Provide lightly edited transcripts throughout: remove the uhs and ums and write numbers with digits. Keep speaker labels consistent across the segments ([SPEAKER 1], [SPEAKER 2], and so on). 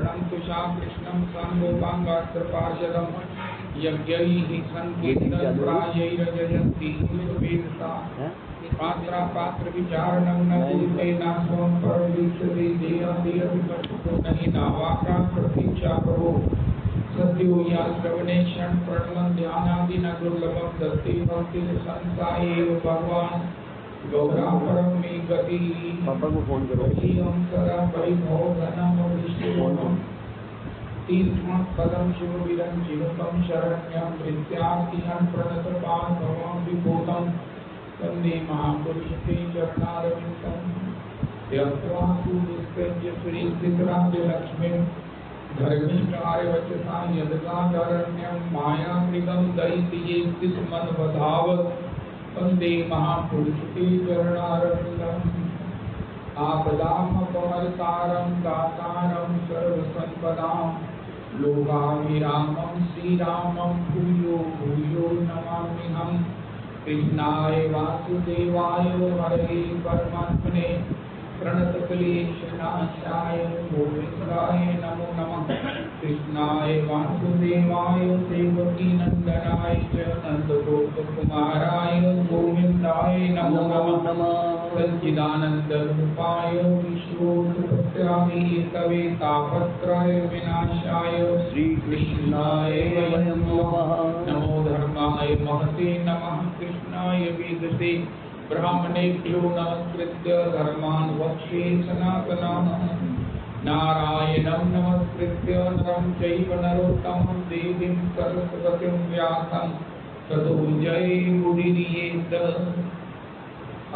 [SPEAKER 1] शरणं तुषा कृष्णं संगोपांगास्त्रपार्षदं यज्ञैः संकीर्तनप्रायैरजयन्ति वेदसा पात्रा पात्र विचारणं न कुरुते नास्वं परवीक्षते देहादिरभिपश्यतो नहि नावाक्रां प्रतीक्षा करो सत्यो या श्रवणे क्षण प्रणमं ध्यानादि न दुर्लभं दत्ते भक्ति संसायेव भगवान् गौरा परम में गति
[SPEAKER 2] पापा को फोन करो
[SPEAKER 1] हम सदा परिभव घनम विष्णुम तीर्थम पदम शिव वीरम जीवकम शरण्यम विद्यार्थिहं प्रणतपान भवं विभूतम वंदे महापुरुषते चरणारविन्दं त्यक्त्वा सुनिष्कृत्य श्रीसिद्धराजलक्ष्मीं धर्मिष्ठार्यवचसा यदगाधरण्यं मायामृगं दयिते स्मन्वधावत् वंदे महापुरुषते चरणारविन्दम् आपदामपहर्तारं दातारं सर्वसम्पदां लोकाभिरामं श्रीरामं भूयो भूयो नमाम्यहम् कृष्णाय वासुदेवाय हरे परमात्मने प्रणतक्लेशनाशाय गोविन्दाय नमो नमः कृष्णाय वासुदेवाय देवकी नंदनाय च नन्दगोपकुमाराय गोविन्दाय नमो नमः सच्चिदानंद रूपाय विश्वोत्पत्त्यादिहेतवे तापत्रय विनाशाय श्रीकृष्णाय वयं नमः नमो धर्माय महते नमः कृष्णाय वेदसे ब्राह्मणेभ्यो नमस्कृत्य धर्मान् वक्ष्ये सनातनम् नारायणं नमस्कृत्य नरं चैव नरोत्तमं देवीं सरस्वतीं व्यासं ततो जयमुदीरयेत्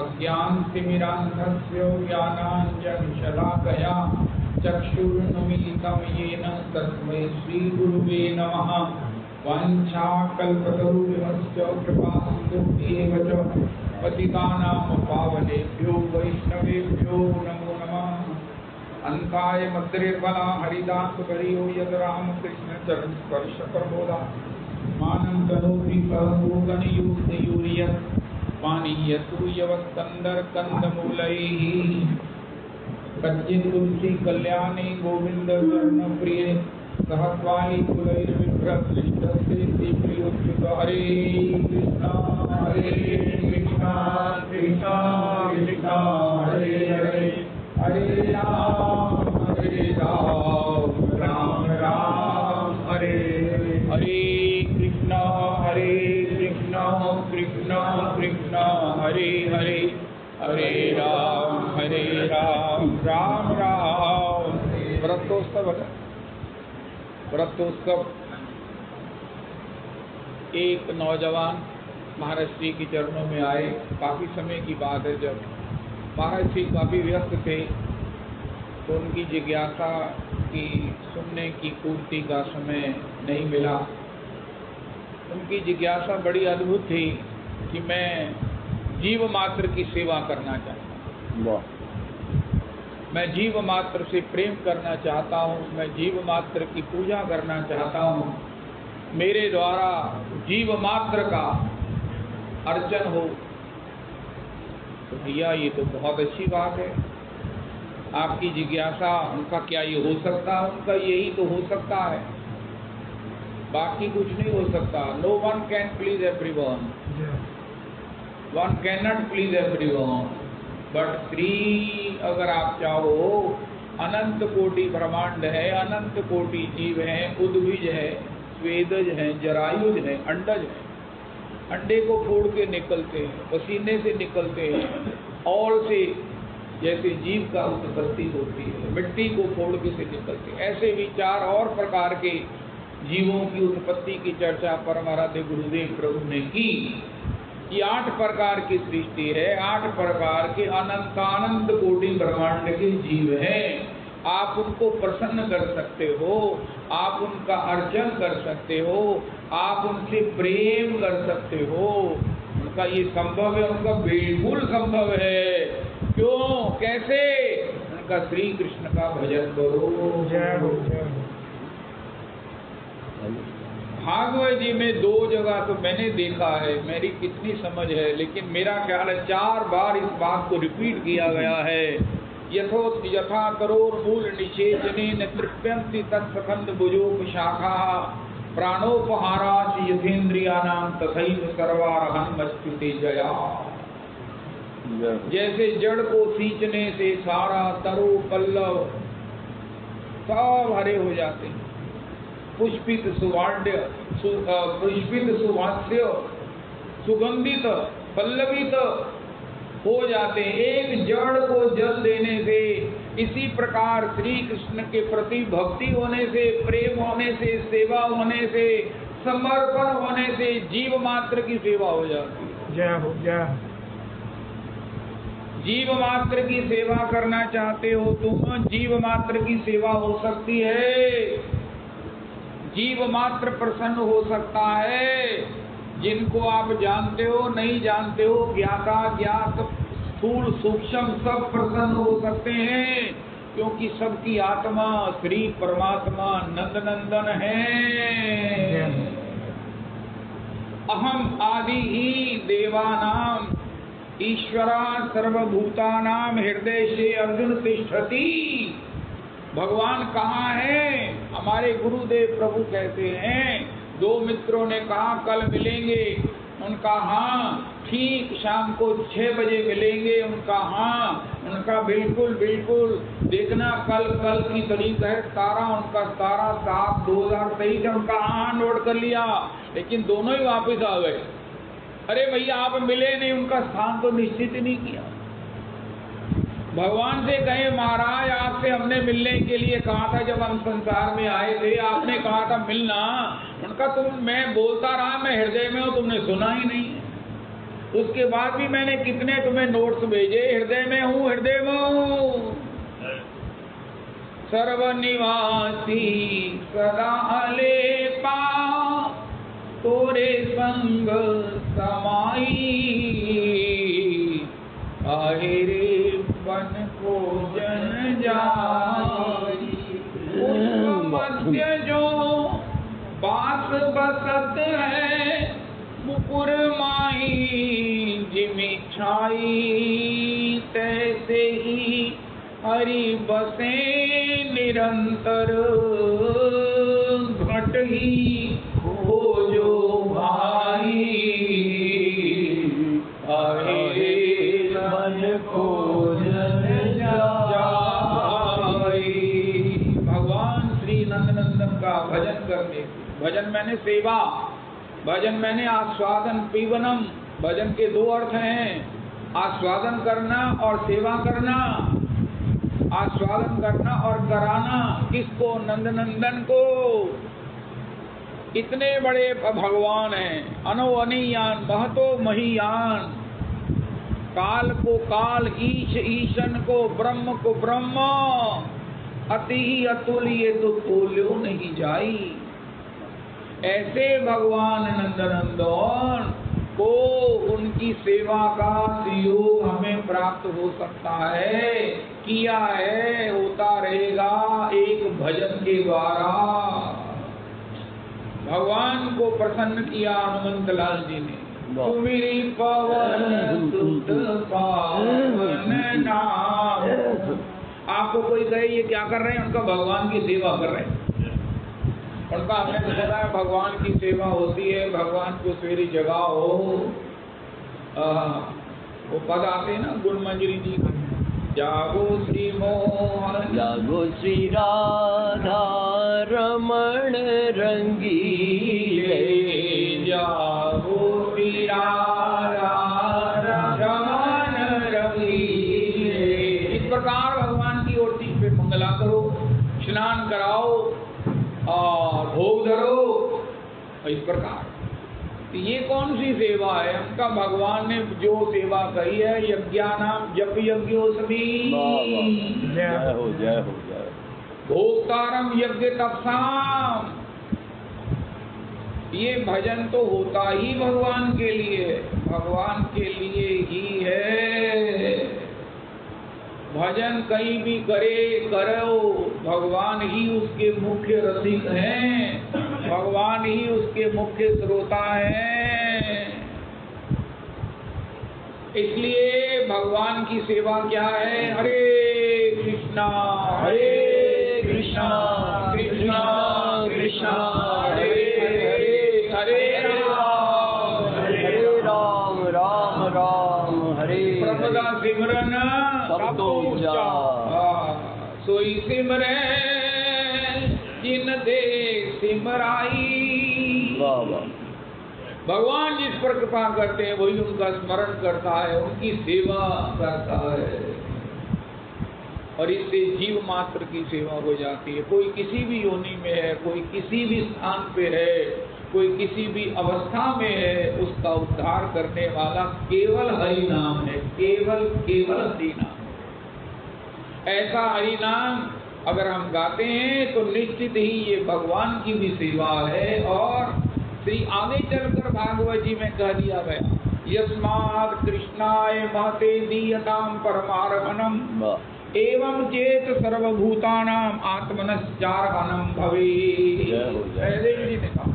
[SPEAKER 1] अज्ञानतिमिरान्धस्य ज्ञानाञ्जनशलाकया चक्षुरुन्मीलितं येन तस्मै श्रीगुरुवे नमः वाञ्छाकल्पतरुभ्यश्च कृपासिन्धुभ्येव च पतितानां पावनेभ्यो वैष्णवेभ्यो नमो नमः अन्ताय मद्रिर्बला हरिदासकरियो यद रामकृष्ण चरण स्पर्श प्रबोधा मानं करोति कहूगणयुक्तयूर्यत् पानीयसूर्यवस्कन्दर कंदमूलैः कच्चित् तुलसी कल्याणी गोविंद चरण प्रिय सहस्वाली कुलैर्विभ्रदृष्टस्य प्रियोच्युत हरे कृष्णा कृष्णा कृष्णा हरे हरे हरे राम राम राम हरे हरे कृष्णा कृष्णा कृष्णा हरे हरे हरे राम राम राम। व्रतोत्सव एक नौजवान महाराज श्री के चरणों में आए। काफी समय की बात है, जब महाराज श्री काफी व्यस्त थे तो उनकी जिज्ञासा की सुनने की पूर्ति का समय नहीं मिला। उनकी जिज्ञासा बड़ी अद्भुत थी कि मैं जीव मात्र की सेवा करना चाहता हूँ, मैं जीव मात्र से प्रेम करना चाहता हूँ, मैं जीव मात्र की पूजा करना चाहता हूँ, मेरे द्वारा जीव मात्र का अर्चन हो। तो भैया ये तो बहुत अच्छी बात है, आपकी जिज्ञासा, उनका क्या ये हो सकता है? उनका यही तो हो सकता है, बाकी कुछ नहीं हो सकता। No one can please everyone, one can not please everyone, but Shri अगर आप चाहो, अनंत कोटि ब्रह्मांड है, अनंत कोटि जीव है, उद्भिज है, स्वेदज है, जरायुज है, अंडज है। अंडे को फोड़ के निकलते हैं, पसीने से निकलते हैं, और से जैसे जीव का उत्पत्ति होती है, मिट्टी को फोड़ के से निकलते हैं। ऐसे विचार और प्रकार के जीवों की उत्पत्ति की चर्चा परम आराध्य गुरुदेव प्रभु ने की। ये 8 प्रकार की सृष्टि है, 8 प्रकार के अनंतानंत कोटि ब्रह्मांड के जीव हैं। आप उनको प्रसन्न कर सकते हो, आप उनका अर्चन कर सकते हो, आप उनसे प्रेम कर सकते हो। उनका ये संभव है, उनका बिल्कुल संभव है। क्यों, कैसे? उनका श्री कृष्ण का भजन करो। जय हो। भागवत जी में 2 जगह तो मैंने देखा है, मेरी कितनी समझ है, लेकिन मेरा ख्याल है 4 बार इस बात को रिपीट किया गया है यथा तरोर्मूल निषेचनेन तृप्यन्ति तत्सखंड भुजोप शाखा प्राणोपहाराच यथेन्द्रियाणां तथैव सर्वारहन्मच्युते जया। जैसे जड़ को सींचने से सारा तरो पल्लव सब हरे हो जाते हैं, पुष्पित सुवास्य सुगंधित पल्लवित हो जाते हैं एक जड़ को जल देने से। इसी प्रकार श्री कृष्ण के प्रति भक्ति होने से, प्रेम होने से, सेवा होने से, समर्पण होने से जीव मात्र की सेवा हो जाती है।
[SPEAKER 2] जय हो जय।
[SPEAKER 1] जीव मात्र की सेवा करना चाहते हो तुम, जीव मात्र की सेवा हो सकती है, जीव मात्र प्रसन्न हो सकता है। जिनको आप जानते हो नहीं जानते हो, ज्ञाता ज्ञात स्थूल सूक्ष्म सब प्रसन्न हो सकते हैं, क्योंकि सबकी आत्मा श्री परमात्मा नंदनंदन है। अहम आदि ही देवानाम ईश्वरा सर्वभूतानाम हृदय से अर्जुन तिष्ठति। भगवान कहाँ है? हमारे गुरुदेव प्रभु कहते हैं, दो मित्रों ने कहा कल मिलेंगे, उनका हाँ। ठीक शाम को 6 बजे मिलेंगे, उनका हाँ। उनका बिल्कुल बिल्कुल। देखना कल की तारीख है 17, उनका 17/7/2023 है, उनका हाँ नोट कर लिया। लेकिन दोनों ही वापस आ गए। अरे भैया आप मिले नहीं, उनका स्थान तो निश्चित ही नहीं किया। भगवान से कहे महाराज आपसे हमने मिलने के लिए कहा था, जब हम संसार में आए थे आपने कहा था मिलना। उनका मैं बोलता रहा मैं हृदय में हूँ, तुमने सुना ही नहीं। उसके बाद भी मैंने कितने तुम्हें नोट्स भेजे, हृदय में हूँ हृदय में हूँ। सर्वनिवासी सदा लेपा तोरे संग समाई, आए रे बन को जन जाई। मध्य जो बास बसत है मुकुर माई, जिमि छाई तैसे ही हरि बसे निरंतर। घट ही हो जो भाई, आए मन को जन जाई। भगवान श्री नंदनंदन का भजन करने, भजन मैंने सेवा, भजन मैंने आस्वादन पीवनम। भजन के 2 अर्थ हैं, आस्वादन करना और सेवा करना। आस्वादन करना और कराना किसको? नंदनंदन को। इतने बड़े भगवान हैं, अनो अनियान महतो महीयान। काल को काल, ईश ईशन को ब्रह्म, अति ही अतुल्य तो तोल्यो नहीं जाई। ऐसे भगवान नंदनंदन को उनकी सेवा का योग हमें प्राप्त हो सकता है, किया है, होता रहेगा एक भजन के द्वारा। भगवान को प्रसन्न किया हनुमंत लाल जी ने। तुम्हारी पवन सुत पावन नाम। आपको कोई कहे ये क्या कर रहे हैं? उनका भगवान की सेवा कर रहे हैं। उनका हमने तो सुना है भगवान की सेवा होती है, भगवान को सवेरे जगाओ। वो पद आते हैं ना गुण मंजरी जी, जागो श्री मोहन,
[SPEAKER 3] जागो श्री राधा रमण रंगीले,
[SPEAKER 1] जागो श्री राधा रमण रंगीले। इस प्रकार भगवान की ओर पे मंगला करो, स्नान कराओ और भोग धरो। इस प्रकार ये कौन सी सेवा है? उनका भगवान ने जो सेवा कही है, यज्ञानाम जप यज्ञोस्मि,
[SPEAKER 3] जय हो जय हो जय।
[SPEAKER 1] भोक्तारम यज्ञ तपसाम। ये भजन तो होता ही भगवान के लिए, भगवान के लिए ही है। भजन कहीं भी करो, भगवान ही उसके मुख्य रसिक हैं, भगवान ही उसके मुख्य श्रोता हैं। इसलिए भगवान की सेवा क्या है? हरे कृष्णा हरे कृष्णा कृष्णा कृष्णा हरे हरे हरे
[SPEAKER 3] राम राम राम हरे
[SPEAKER 1] प्रभुदा सिमरन
[SPEAKER 3] सब तो ऊंचा।
[SPEAKER 1] सोई सिमरे जिन दे सिमराई।
[SPEAKER 3] वाह वाह।
[SPEAKER 1] भगवान जिस पर कृपा करते हैं वही उनका स्मरण करता है, उनकी सेवा करता है, और इससे जीव मात्र की सेवा हो जाती है। कोई किसी भी योनि में है, कोई किसी भी स्थान पे है, कोई किसी भी अवस्था में है, उसका उद्धार करने वाला केवल हरि नाम है, केवल केवल हरि नाम। ऐसा हरि नाम अगर हम गाते हैं तो निश्चित ही ये भगवान की भी सेवा है। और श्री आगे चलकर भागवत जी में कह दिया गया, यस्मात् कृष्णाय महते दीयताम परमार्पणम एवं चेत सर्वभूतानाम आत्मनश्चार्पणम भवेत्। सहदेव जी ने कहा,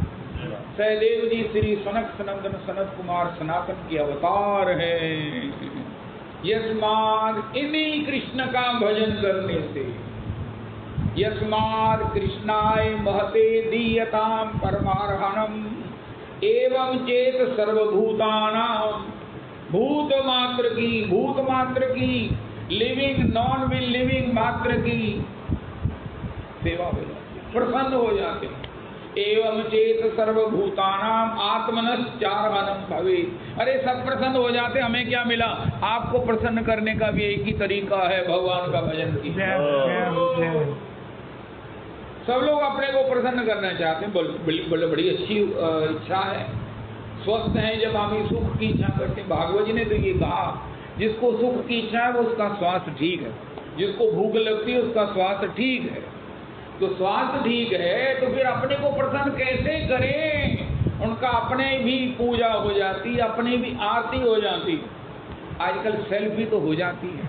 [SPEAKER 1] सहदेव जी श्री सनक सनंदन सनत कुमार सनातन के अवतार हैं। यस्मात् इन्हीं कृष्ण का भजन करने से, यस्मात् कृष्णाय महते दीयताम परमार्पणम एवं चेत सर्वभूतानाम, भूत मात्र की लिविंग नॉन लिविंग मात्र की सेवा हो जाती, प्रसन्न हो जाते। एवं चेत सर्वभूतानाम आत्मनश्चार्पणम भवेत्। अरे सब प्रसन्न हो जाते, हमें क्या मिला? आपको प्रसन्न करने का भी एक ही तरीका है, भगवान का भजन कीजिए। सब लोग अपने को प्रसन्न करना चाहते हैं, बड़ी अच्छी इच्छा है, स्वस्थ हैं जब हम सुख की इच्छा करते हैं। भागवत जी ने तो ये कहा, जिसको सुख की इच्छा है वो उसका स्वास्थ्य ठीक है, जिसको भूख लगती है उसका स्वास्थ्य ठीक है। तो स्वास्थ्य ठीक है तो फिर अपने को प्रसन्न कैसे करें? उनका अपने भी पूजा हो जाती, अपनी भी आरती हो जाती। आजकल सेल्फी तो हो जाती है।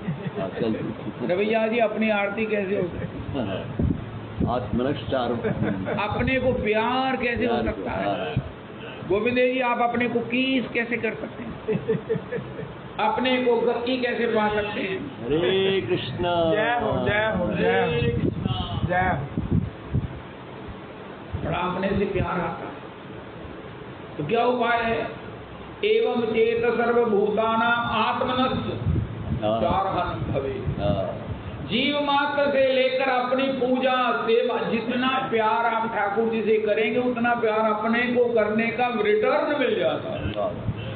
[SPEAKER 1] रवैया जी अपनी आरती कैसे हो सकती? अपने को प्यार कैसे हो सकता है? गोविंद जी आप अपने को किस कैसे कर सकते हैं? अपने को गति कैसे पा सकते हैं?
[SPEAKER 3] हरे कृष्णा।
[SPEAKER 2] जय हो जय हो जय हो जय।
[SPEAKER 1] बड़ा अपने से प्यार आता है तो क्या उपाय है? एवं चेत सर्वभूतानाम आत्मनश्चार्पणम भवेत्। जीव मात्र से लेकर अपनी पूजा सेवा, जितना प्यार आप ठाकुर जी से करेंगे उतना प्यार अपने को करने का रिटर्न मिल जाता है।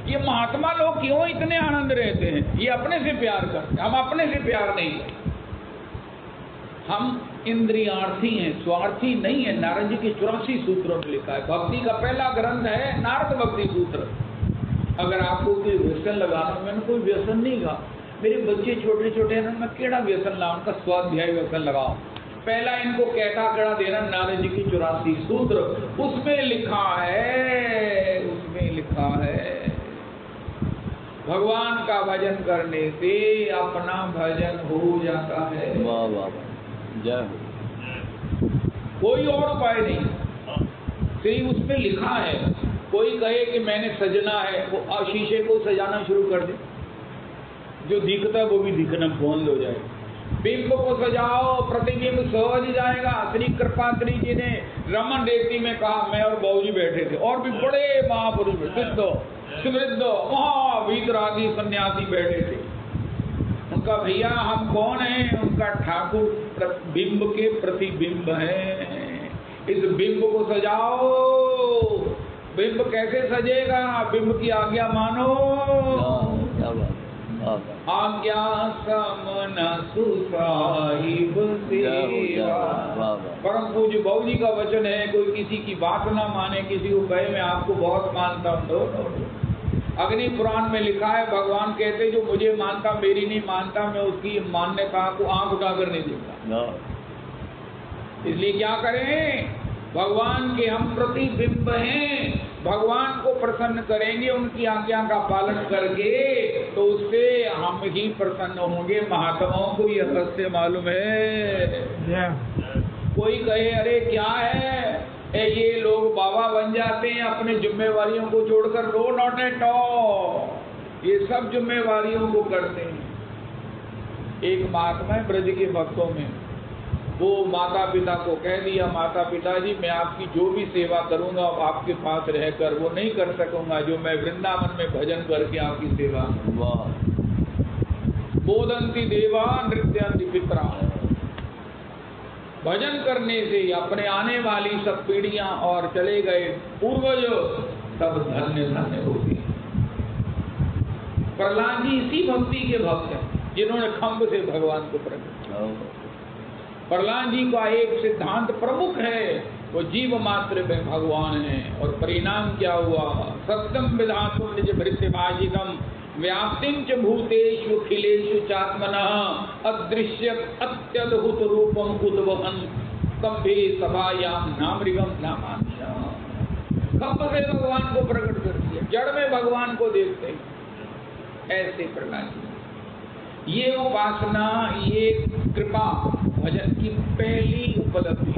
[SPEAKER 1] ये महात्मा लोग क्यों इतने आनंद रहते हैं? ये अपने से प्यार करते हैं, हम अपने से प्यार नहीं करते। हम इंद्रियार्थी हैं, स्वार्थी नहीं है। नारद जी के 84 सूत्रों में लिखा है, भक्ति का पहला ग्रंथ है नारद भक्ति सूत्र। अगर आपको कोई व्यसन लगाना, मैंने कोई व्यसन नहीं कहा, मेरे बच्चे छोटे छोटे हैं, मैं केड़ा व्यसन लाऊं? उनका स्वाध्याय व्यसन लगाओ। पहला इनको कैटा केड़ा देना, नारद जी की 84 सूत्र, उसमें लिखा है भगवान का भजन करने से अपना भजन हो जाता है।
[SPEAKER 3] वाह वाह जय हो।
[SPEAKER 1] कोई और उपाय नहीं, सिर्फ उसमें लिखा है। कोई कहे कि मैंने सजना है, वो शीशे को सजाना शुरू कर दे, जो दिखता है वो भी दिखना बंद हो जाए। बिंब को सजाओ, प्रतिबिंब सहज जाएगा। श्री कृपात्री जी ने रमन रेती में कहा, मैं और बाबूजी बैठे थे, और भी बड़े महापुरुष सिद्ध समृद्ध महावीतरागी सन्यासी बैठे थे। उनका भैया हम कौन हैं? उनका ठाकुर बिंब के प्रतिबिंब हैं, इस बिंब को सजाओ। बिंब कैसे सजेगा? बिंब की आज्ञा मानो। आज्ञा समन सुसाहिब सेवा। परम पूज्य बाबूजी का वचन है, कोई किसी की बात ना माने, किसी को कहे मैं आपको बहुत मानता हूँ। अग्नि पुराण में लिखा है, भगवान कहते जो मुझे मानता मेरी नहीं मानता, मैं उसकी मान्यता को आंख उठाकर नहीं देखता। इसलिए क्या करें? भगवान के हम प्रतिबिंब हैं, भगवान को प्रसन्न करेंगे उनकी आज्ञा का पालन करके, तो उससे हम ही प्रसन्न होंगे। महात्माओं को यह रहस्य मालूम है। कोई कहे अरे क्या है ये लोग बाबा बन जाते हैं अपने जिम्मेवारियों को छोड़कर। नो नॉट एट ऑल, ये सब जिम्मेवारियों को करते हैं। एक महात्मा है ब्रज के भक्तों में, वो माता पिता को कह दिया, माता पिताजी मैं आपकी जो भी सेवा करूंगा अब आपके पास रहकर वो नहीं कर सकूंगा जो मैं वृंदावन में भजन करके आपकी सेवा।
[SPEAKER 3] वाह।
[SPEAKER 1] बोधंती देवा नृत्यंती पितरा, भजन करने से अपने आने वाली सब पीढ़ियां और चले गए पूर्वज सब धन्य धन्य होते हैं। प्रहलाद जी इसी भक्ति के भक्त हैं जिन्होंने खम्भ से भगवान को प्रकट किया। प्रहलाद जी का एक सिद्धांत प्रमुख है, वो जीव मात्र में भगवान है। और परिणाम क्या हुआ? सत्यम विधातुम निज भृत्यभाजितम व्याप्तिं च भूतेषु खिलेषु चात्मनः अदृश्य अत्यद्भुत रूपम उद्वहन् कम्भे सभायां नामृगम नामांशा। खम्भ से भगवान को प्रकट कर दिया, जड़ में भगवान को देखते हैं। ऐसे प्रहलाद जी, ये उपासना, ये कृपा भजन की पहली उपलब्धि।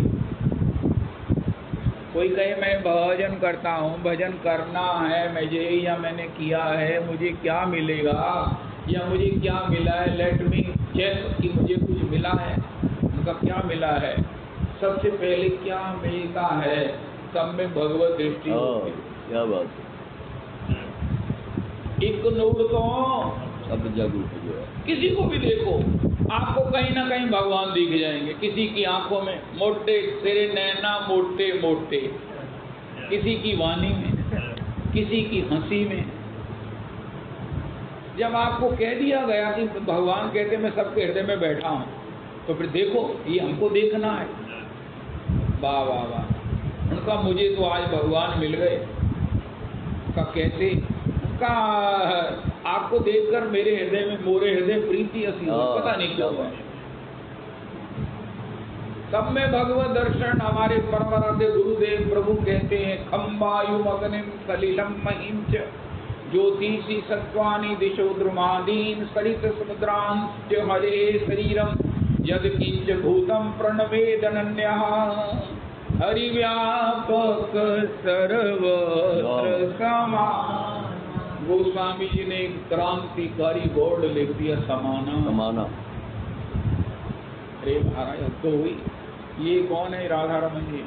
[SPEAKER 1] कोई कहे मैं भजन करता हूँ, भजन करना है मुझे, या मैंने किया है, मुझे क्या मिलेगा या मुझे क्या मिला है, लेट मी चेक कि मुझे कुछ मिला है। उनका क्या मिला है? सबसे पहले क्या मिलता है? सब में भगवत दृष्टि होती है।
[SPEAKER 3] क्या बात है।
[SPEAKER 1] एक नूर तो
[SPEAKER 3] सब जागरूक जो है,
[SPEAKER 1] किसी को भी देखो आपको कहीं ना कहीं भगवान दिख जाएंगे। किसी की आंखों में मोटे तेरे नैना मोटे मोटे, किसी की वाणी में, किसी की हंसी में। जब आपको कह दिया गया कि भगवान कहते मैं सबके हृदय में बैठा हूं, तो फिर देखो ये हमको देखना है। वाह वाह वाह। उनका मुझे तो आज भगवान मिल गए का कैसे, उनका आपको देखकर मेरे हृदय में, मोरे हृदय प्रीति असी हो, पता नहीं क्या हुआ। सब में भगवत दर्शन। हमारे परंपरा से गुरुदेव प्रभु कहते हैं खम्बायुम अग्निम सलिलम महिम च ज्योतिषी सत्वानि दिशो द्रुमादीन सरित समुद्रांश्च हरे शरीरम यद किंच भूतम प्रणवेदनन्यः हरिव्यापक सर्वत्र समान। गोस्वामी जी ने एक क्रांतिकारी बोर्ड लिख दिया, समाना
[SPEAKER 3] समाना।
[SPEAKER 1] अरे महाराज तो हुई। ये कौन है? राधा रमन जी।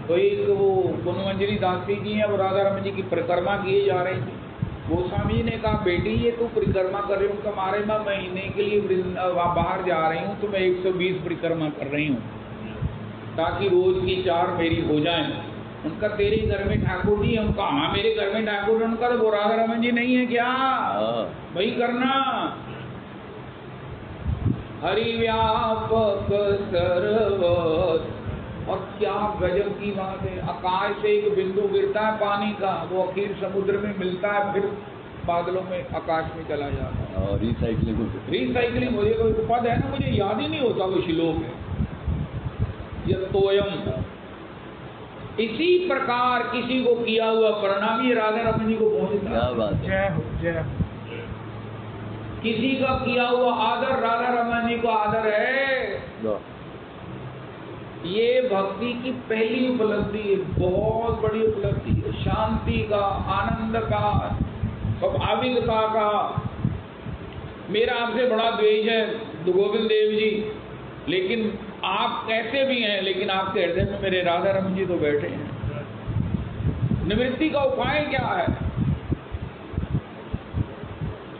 [SPEAKER 1] तो एक वो कुनमंजरी दासी जी है, वो राधा रमन जी की परिक्रमा किए जा रही थी। गोस्वामी जी ने कहा बेटी ये तू परिक्रमा कर रही हूँ, तुम्हारे मैं महीने के लिए बाहर जा रही हूँ, तो मैं 120 परिक्रमा कर रही हूँ ताकि रोज की 4 मेरी हो जाए। उनका तेरे घर में ठाकुर जी है? उनका हाँ मेरे घर में ठाकुर है। उनका तो वो राधा रमन जी नहीं है क्या? वही करना। हरिव्यापक सर्वत्र। और क्या गजब की बात है, आकाश से एक बिंदु गिरता है पानी का, वो आखिर समुद्र में मिलता है, फिर बादलों में आकाश में चला जाता है।
[SPEAKER 3] और रिसाइकलिंग
[SPEAKER 1] मुझे तो पद है ना, मुझे याद ही नहीं होता वो श्लोक है। यह तोयम इसी प्रकार किसी को किया हुआ प्रणाम ये राधा रमन जी को पहुंचता।
[SPEAKER 3] क्या बात है।
[SPEAKER 2] जय हो जय हो।
[SPEAKER 1] किसी का किया हुआ आदर राधा रमन जी को आदर है। ये भक्ति की पहली उपलब्धि है, बहुत बड़ी उपलब्धि है। शांति का, आनंद का, स्वाभाविकता का। मेरा आपसे बड़ा द्वेष है गोविंद देव जी, लेकिन आप कैसे भी हैं, लेकिन आपके हृदय में मेरे राधा रमन जी तो बैठे हैं। निवृत्ति का उपाय क्या है?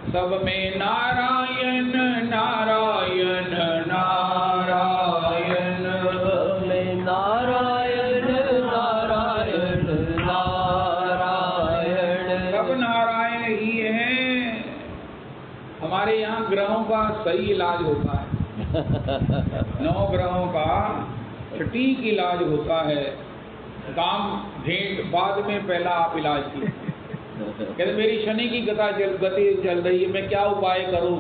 [SPEAKER 1] सब में नारायण नारायण नारायण,
[SPEAKER 3] नारायण नारायण नारायण।
[SPEAKER 1] सब नारायण ही हैं। हमारे यहाँ ग्रहों का सही इलाज होता है। 9 ग्रहों का सटीक इलाज होता है। काम भेंट बाद में, पहला आप इलाज कीजिए। कहते मेरी शनि की गति चल रही है, मैं क्या उपाय करूं?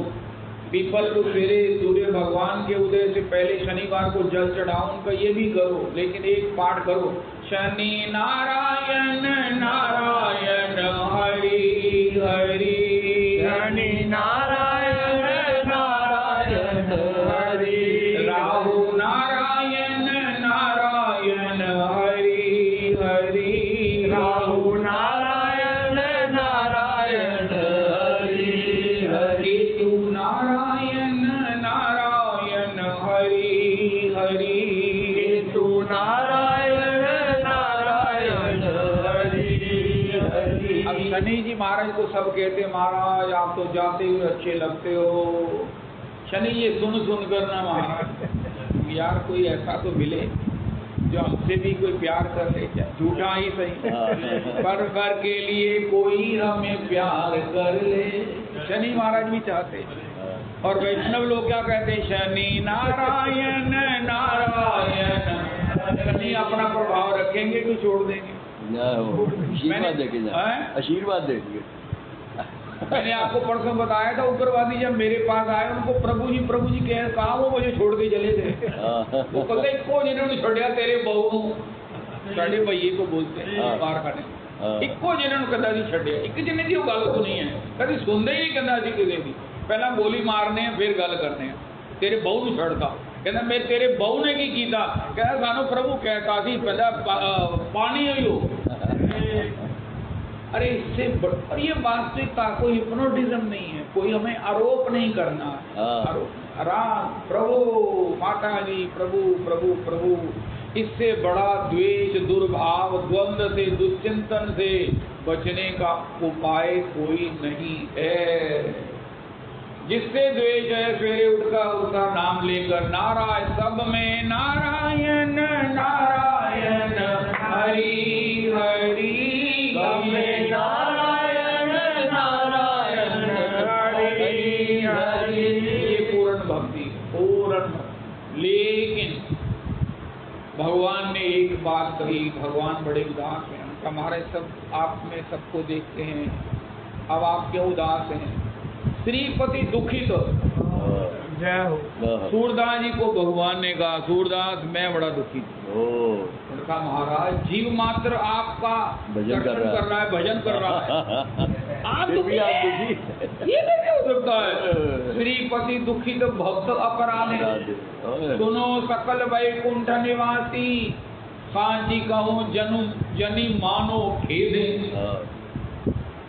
[SPEAKER 1] पीपल को सवेरे सूर्य भगवान के उदय से पहले शनिवार को जल चढ़ाओ, उनका ये भी करो, लेकिन एक पाठ करो, शनि नारायण नारायण हरि हरि,
[SPEAKER 2] शनि नारायण नारायण हरि,
[SPEAKER 1] राहु नारायण नारायण हरि हरि,
[SPEAKER 2] राहु नारायण नारायण
[SPEAKER 1] को सब कहते महाराज आप तो जाते हुए अच्छे लगते हो। शनि ये सुन कर ना महाराज यार कोई ऐसा तो मिले जो हमसे भी कोई प्यार कर ले, क्या झूठा ही सही पर के लिए कोई हमें प्यार कर ले। शनि महाराज भी चाहते हैं। और वैष्णव लोग क्या कहते हैं? शनि नारायण नारायण। शनि अपना प्रभाव रखेंगे कि छोड़ देंगे?
[SPEAKER 3] आशीर्वाद देके आशीर्वाद देंगे।
[SPEAKER 1] मैंने आपको परसों बताया था उग्रवादी जब मेरे पास आए उनको प्रभु जी कहा वो मुझे छोड़ के चले गए। वो कहते इको जिन्होंने छोड़ा तेरे बहू साढ़े भैये को बोलते हैं बाहर खाने इको जिन्होंने कहता जी छड़िया एक जिन्हें की गल सुनी है कभी सुनते ही नहीं कहता जी किसी की पहला गोली मारने फिर गल करने तेरे बहू नूं छड़ता कहता मैं तेरे बहू ने की कीता कहता सानू प्रभु कहता सी पहला पानी ही हो। अरे इससे और ये वास्तविकता कोई हिप्नोटिज्म नहीं है, कोई हमें आरोप नहीं करना आरोप राम प्रभु माता जी प्रभु प्रभु प्रभु। इससे बड़ा द्वेष दुर्भाव द्वंद्व से दुश्चिंतन से बचने का उपाय कोई नहीं है। जिससे द्वेष है सवेरे उठकर उसका नाम लेकर नारायण सब में नारायण नारायण हरि हरि नारायण नारायण हरि हरि। ये पूर्ण भक्ति पूर्ण। लेकिन भगवान ने एक बात कही, भगवान बड़े उदास हैं। हमारे सब आप में सबको देखते हैं, अब आप क्यों उदास हैं? श्रीपति दुखित
[SPEAKER 2] जय हो।
[SPEAKER 1] सूरदास जी को भगवान ने कहा सूरदास मैं बड़ा दुखित हूँ। उनका महाराज जीव मात्र आपका
[SPEAKER 3] भजन कर रहा
[SPEAKER 1] है भजन कर रहा है आप दुखी ये कैसे हो सकता है? श्रीपति दुखित भक्त अपराध सुनो सकल वैकुंठ निवासी सांची कहूँ जनु जनी मानो खेदे।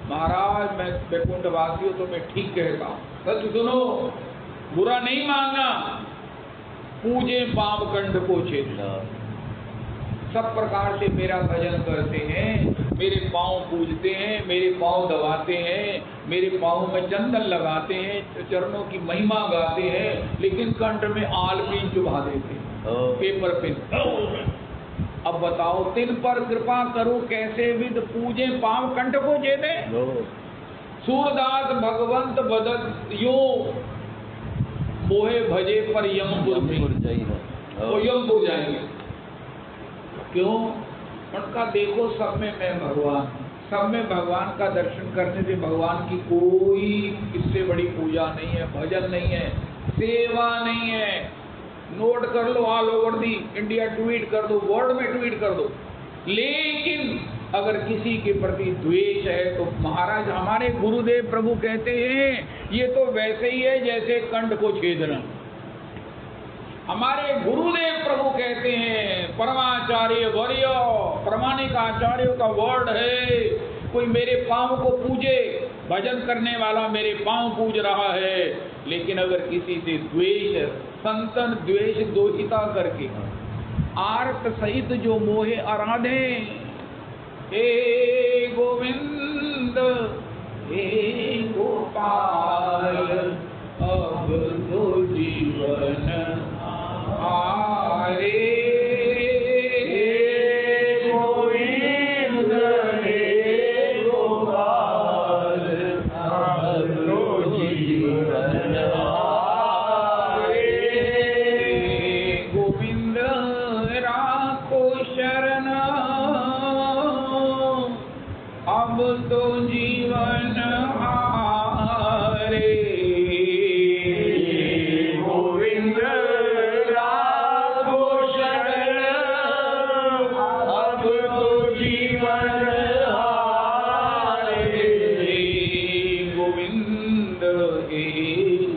[SPEAKER 1] महाराज मैं वैकुंठ वासी हूँ तो मैं ठीक कहता हूँ, सच सुनो बुरा नहीं मानना। पूजे पाप कंठ को छेद सब प्रकार से मेरा भजन करते हैं, मेरे पाँव पूजते हैं, मेरे पाँव दबाते हैं, मेरे पाँव में चंदन लगाते हैं, चरणों की महिमा गाते हैं, लेकिन कंठ में आल पिन चुभा देते हैं पेपर पिन। अब बताओ तिन पर कृपा करो कैसे विद पूजे पाँव कंठ को छेदे। सूरदास भगवंत बदत यो मोहे भजे पर यमपुर वो यमपुर जाएंगे। क्यों? उनका देखो सब में मैं भगवान, सब में भगवान का दर्शन करने से भगवान की कोई इससे बड़ी पूजा नहीं है, भजन नहीं है, सेवा नहीं है। नोट कर लो all over the India tweet कर दो, वर्ल्ड में ट्वीट कर दो। लेकिन अगर किसी के प्रति द्वेष है तो महाराज हमारे गुरुदेव प्रभु कहते हैं ये तो वैसे ही है जैसे कंठ को छेदना। हमारे गुरुदेव प्रभु कहते हैं परमाचार्य वर्य प्रमाणिक आचार्यों का वर्ड है कोई मेरे पाँव को पूजे, भजन करने वाला मेरे पाँव पूज रहा है, लेकिन अगर किसी से द्वेष संतन द्वेष दोषिता करके आर्त सहित जो मोहे आराधे हे गोविंद हे गोपाल अब तो जीवन आरे गोविंद हे गोपाल अब तो जीवन आरे गोविंद राखो शरण अब तो जीवन हारे। गोविंद राखो शरण अब तो जीवन हारे। गोविंद हे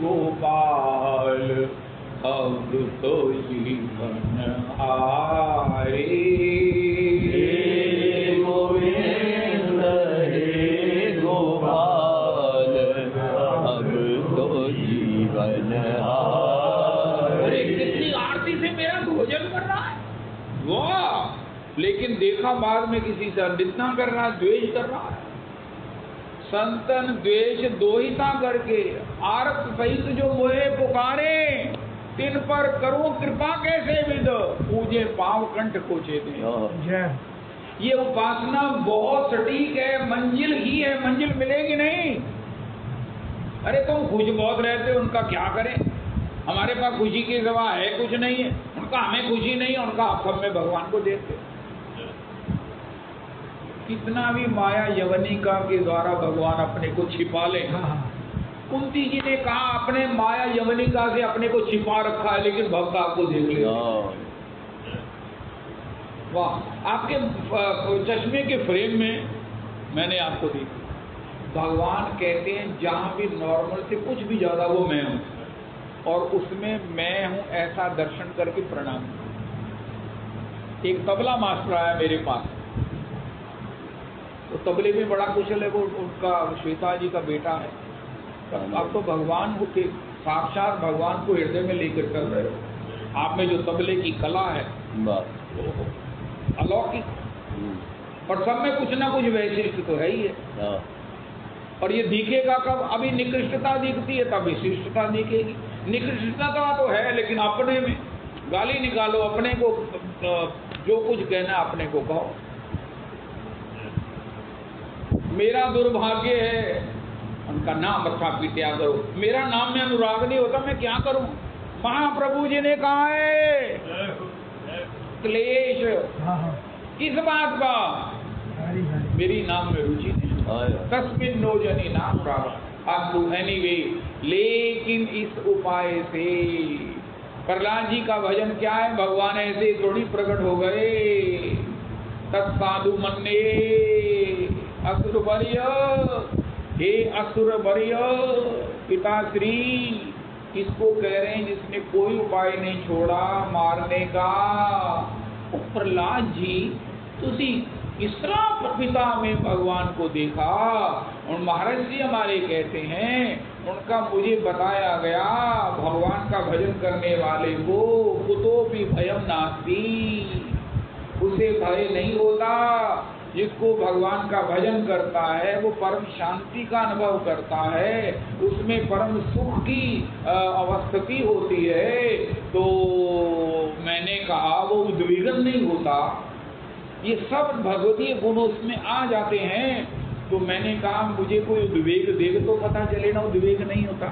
[SPEAKER 1] गोपाल अब तो जीवन हारे। लेकिन देखा बाद में किसी से निंदा कर रहा है, द्वेष कर रहा है। संतन द्वेष दोहिता करके आरत सहित जो मोहे पुकारे, तिन पर करूं कृपा कैसे विद, पूजे पाव कंठ को छेदे। ये उपासना बहुत सटीक है, मंजिल ही है, मंजिल मिलेगी नहीं। अरे तुम खुश बहुत रहते हो, उनका क्या करें, हमारे पास खुशी के सिवा है कुछ नहीं है, उनका हमें खुशी नहीं है, उनका आप सब में भगवान को देखते। कितना भी माया यवनिका के द्वारा भगवान अपने को छिपा ले। कुंती जी ने कहा अपने माया यवनिका से अपने को छिपा रखा है, लेकिन भक्त आपको देख ले। वाह, आपके चश्मे के फ्रेम में मैंने आपको देखी। भगवान कहते हैं जहां भी नॉर्मल से कुछ भी ज्यादा वो मैं हूं, और उसमें मैं हूं ऐसा दर्शन करके प्रणाम। एक तबला मास्टर आया मेरे पास, तो तबले में बड़ा कुशल है, वो उनका श्वेता जी का बेटा है। अब तो भगवान को साक्षात भगवान को हृदय में लेकर कर रहे हो। आप में जो तबले की कला है अलौकिक, और सब में कुछ ना कुछ वैशिष्ट तो है ही है। और ये दिखेगा कब, अभी निकृष्टता दिखती है तब विशिष्टता दिखेगी। निकृष्टता तो है, लेकिन अपने में गाली निकालो, अपने को जो कुछ कहना अपने को कहो। मेरा दुर्भाग्य है, उनका नाम अच्छा पीटिया करो, मेरा नाम में अनुराग नहीं होता, मैं क्या करूं। महाप्रभु जी ने कहा है क्लेश किस बात का, मेरी नाम में रुचि नहीं, तस्मिन नो जनी नाम अस्तु एनीवे। लेकिन इस उपाय से प्रहलाद जी का भजन क्या है, भगवान ऐसे थोड़ी प्रकट हो गए। तत्साधु मन्ने असुर वर्य, हे असुर वर्य पिताश्री, किसको कह रहे हैं जिसने कोई उपाय नहीं छोड़ा मारने का। प्रहलाद जी तुसी इस तरह पिता में भगवान को देखा। और महाराज जी हमारे कहते हैं, उनका मुझे बताया गया भगवान का भजन करने वाले को कुतो भी भयम नास्ति, उसे भय नहीं होता। जिसको भगवान का भजन करता है वो परम शांति का अनुभव करता है, उसमें परम सुख की अवस्थिति होती है। तो मैंने कहा वो उद्वेगन नहीं होता, ये सब भगवतीय गुण उसमें आ जाते हैं। तो मैंने कहा मुझे कोई उद्वेग देगा तो पता चले ना उद्वेग नहीं होता।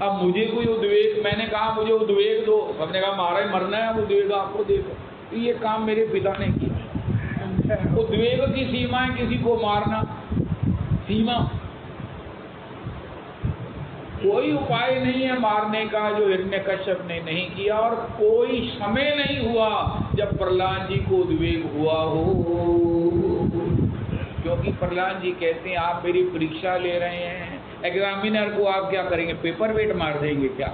[SPEAKER 1] अब मुझे कोई उद्वेग, मैंने कहा मुझे उद्वेग दो, सबने कहा महाराज मरना है, उद्वेग आपको देखो। तो ये काम मेरे पिता ने किया। उद्वेग की सीमा है किसी को मारना, सीमा। कोई उपाय नहीं है मारने का जो हिरण्यकश्यप ने नहीं किया, और कोई समय नहीं हुआ जब प्रहलाद जी को उद्वेग हुआ हो। क्योंकि प्रहलाद जी कहते हैं आप मेरी परीक्षा ले रहे हैं, एग्जामिनर को आप क्या करेंगे, पेपर वेट मार देंगे क्या,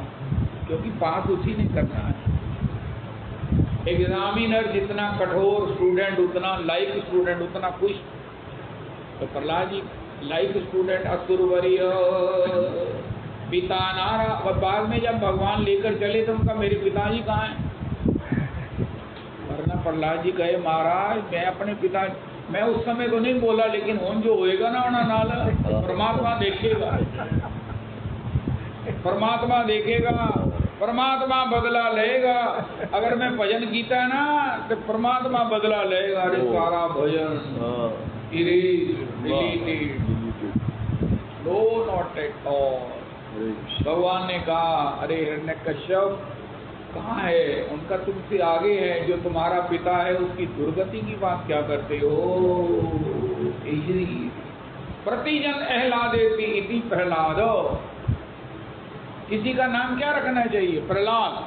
[SPEAKER 1] क्योंकि पास उसी ने करना है। एग्जामिनर जितना कठोर स्टूडेंट उतना लाइक स्टूडेंट उतना खुश। तो प्रहलाद जी लाइक स्टूडेंट असुरवरीय पिता नारा। और बाद में जब भगवान लेकर चले तो उनका मेरे पिताजी कहाँ हैं। वरना प्रहलाद जी कहे महाराज मैं अपने पिता, मैं उस समय तो नहीं बोला, लेकिन उन जो होएगा ना उन्हें नाल परमात्मा देखेगा, परमात्मा देखेगा, परमात्मा बदला लेगा। अगर मैं भजन कीता ना तो परमात्मा बदला लेगा। अरे सारा भजन नो नॉट एट ऑल। भगवान ने कहा अरे हिरण्यकश्यप कहाँ है, उनका तुमसे आगे है, जो तुम्हारा पिता है उसकी दुर्गति की बात क्या करते हो। प्रतिजन अहलादेति इति प्रहलाद। किसी का नाम क्या रखना चाहिए, प्रहलाद।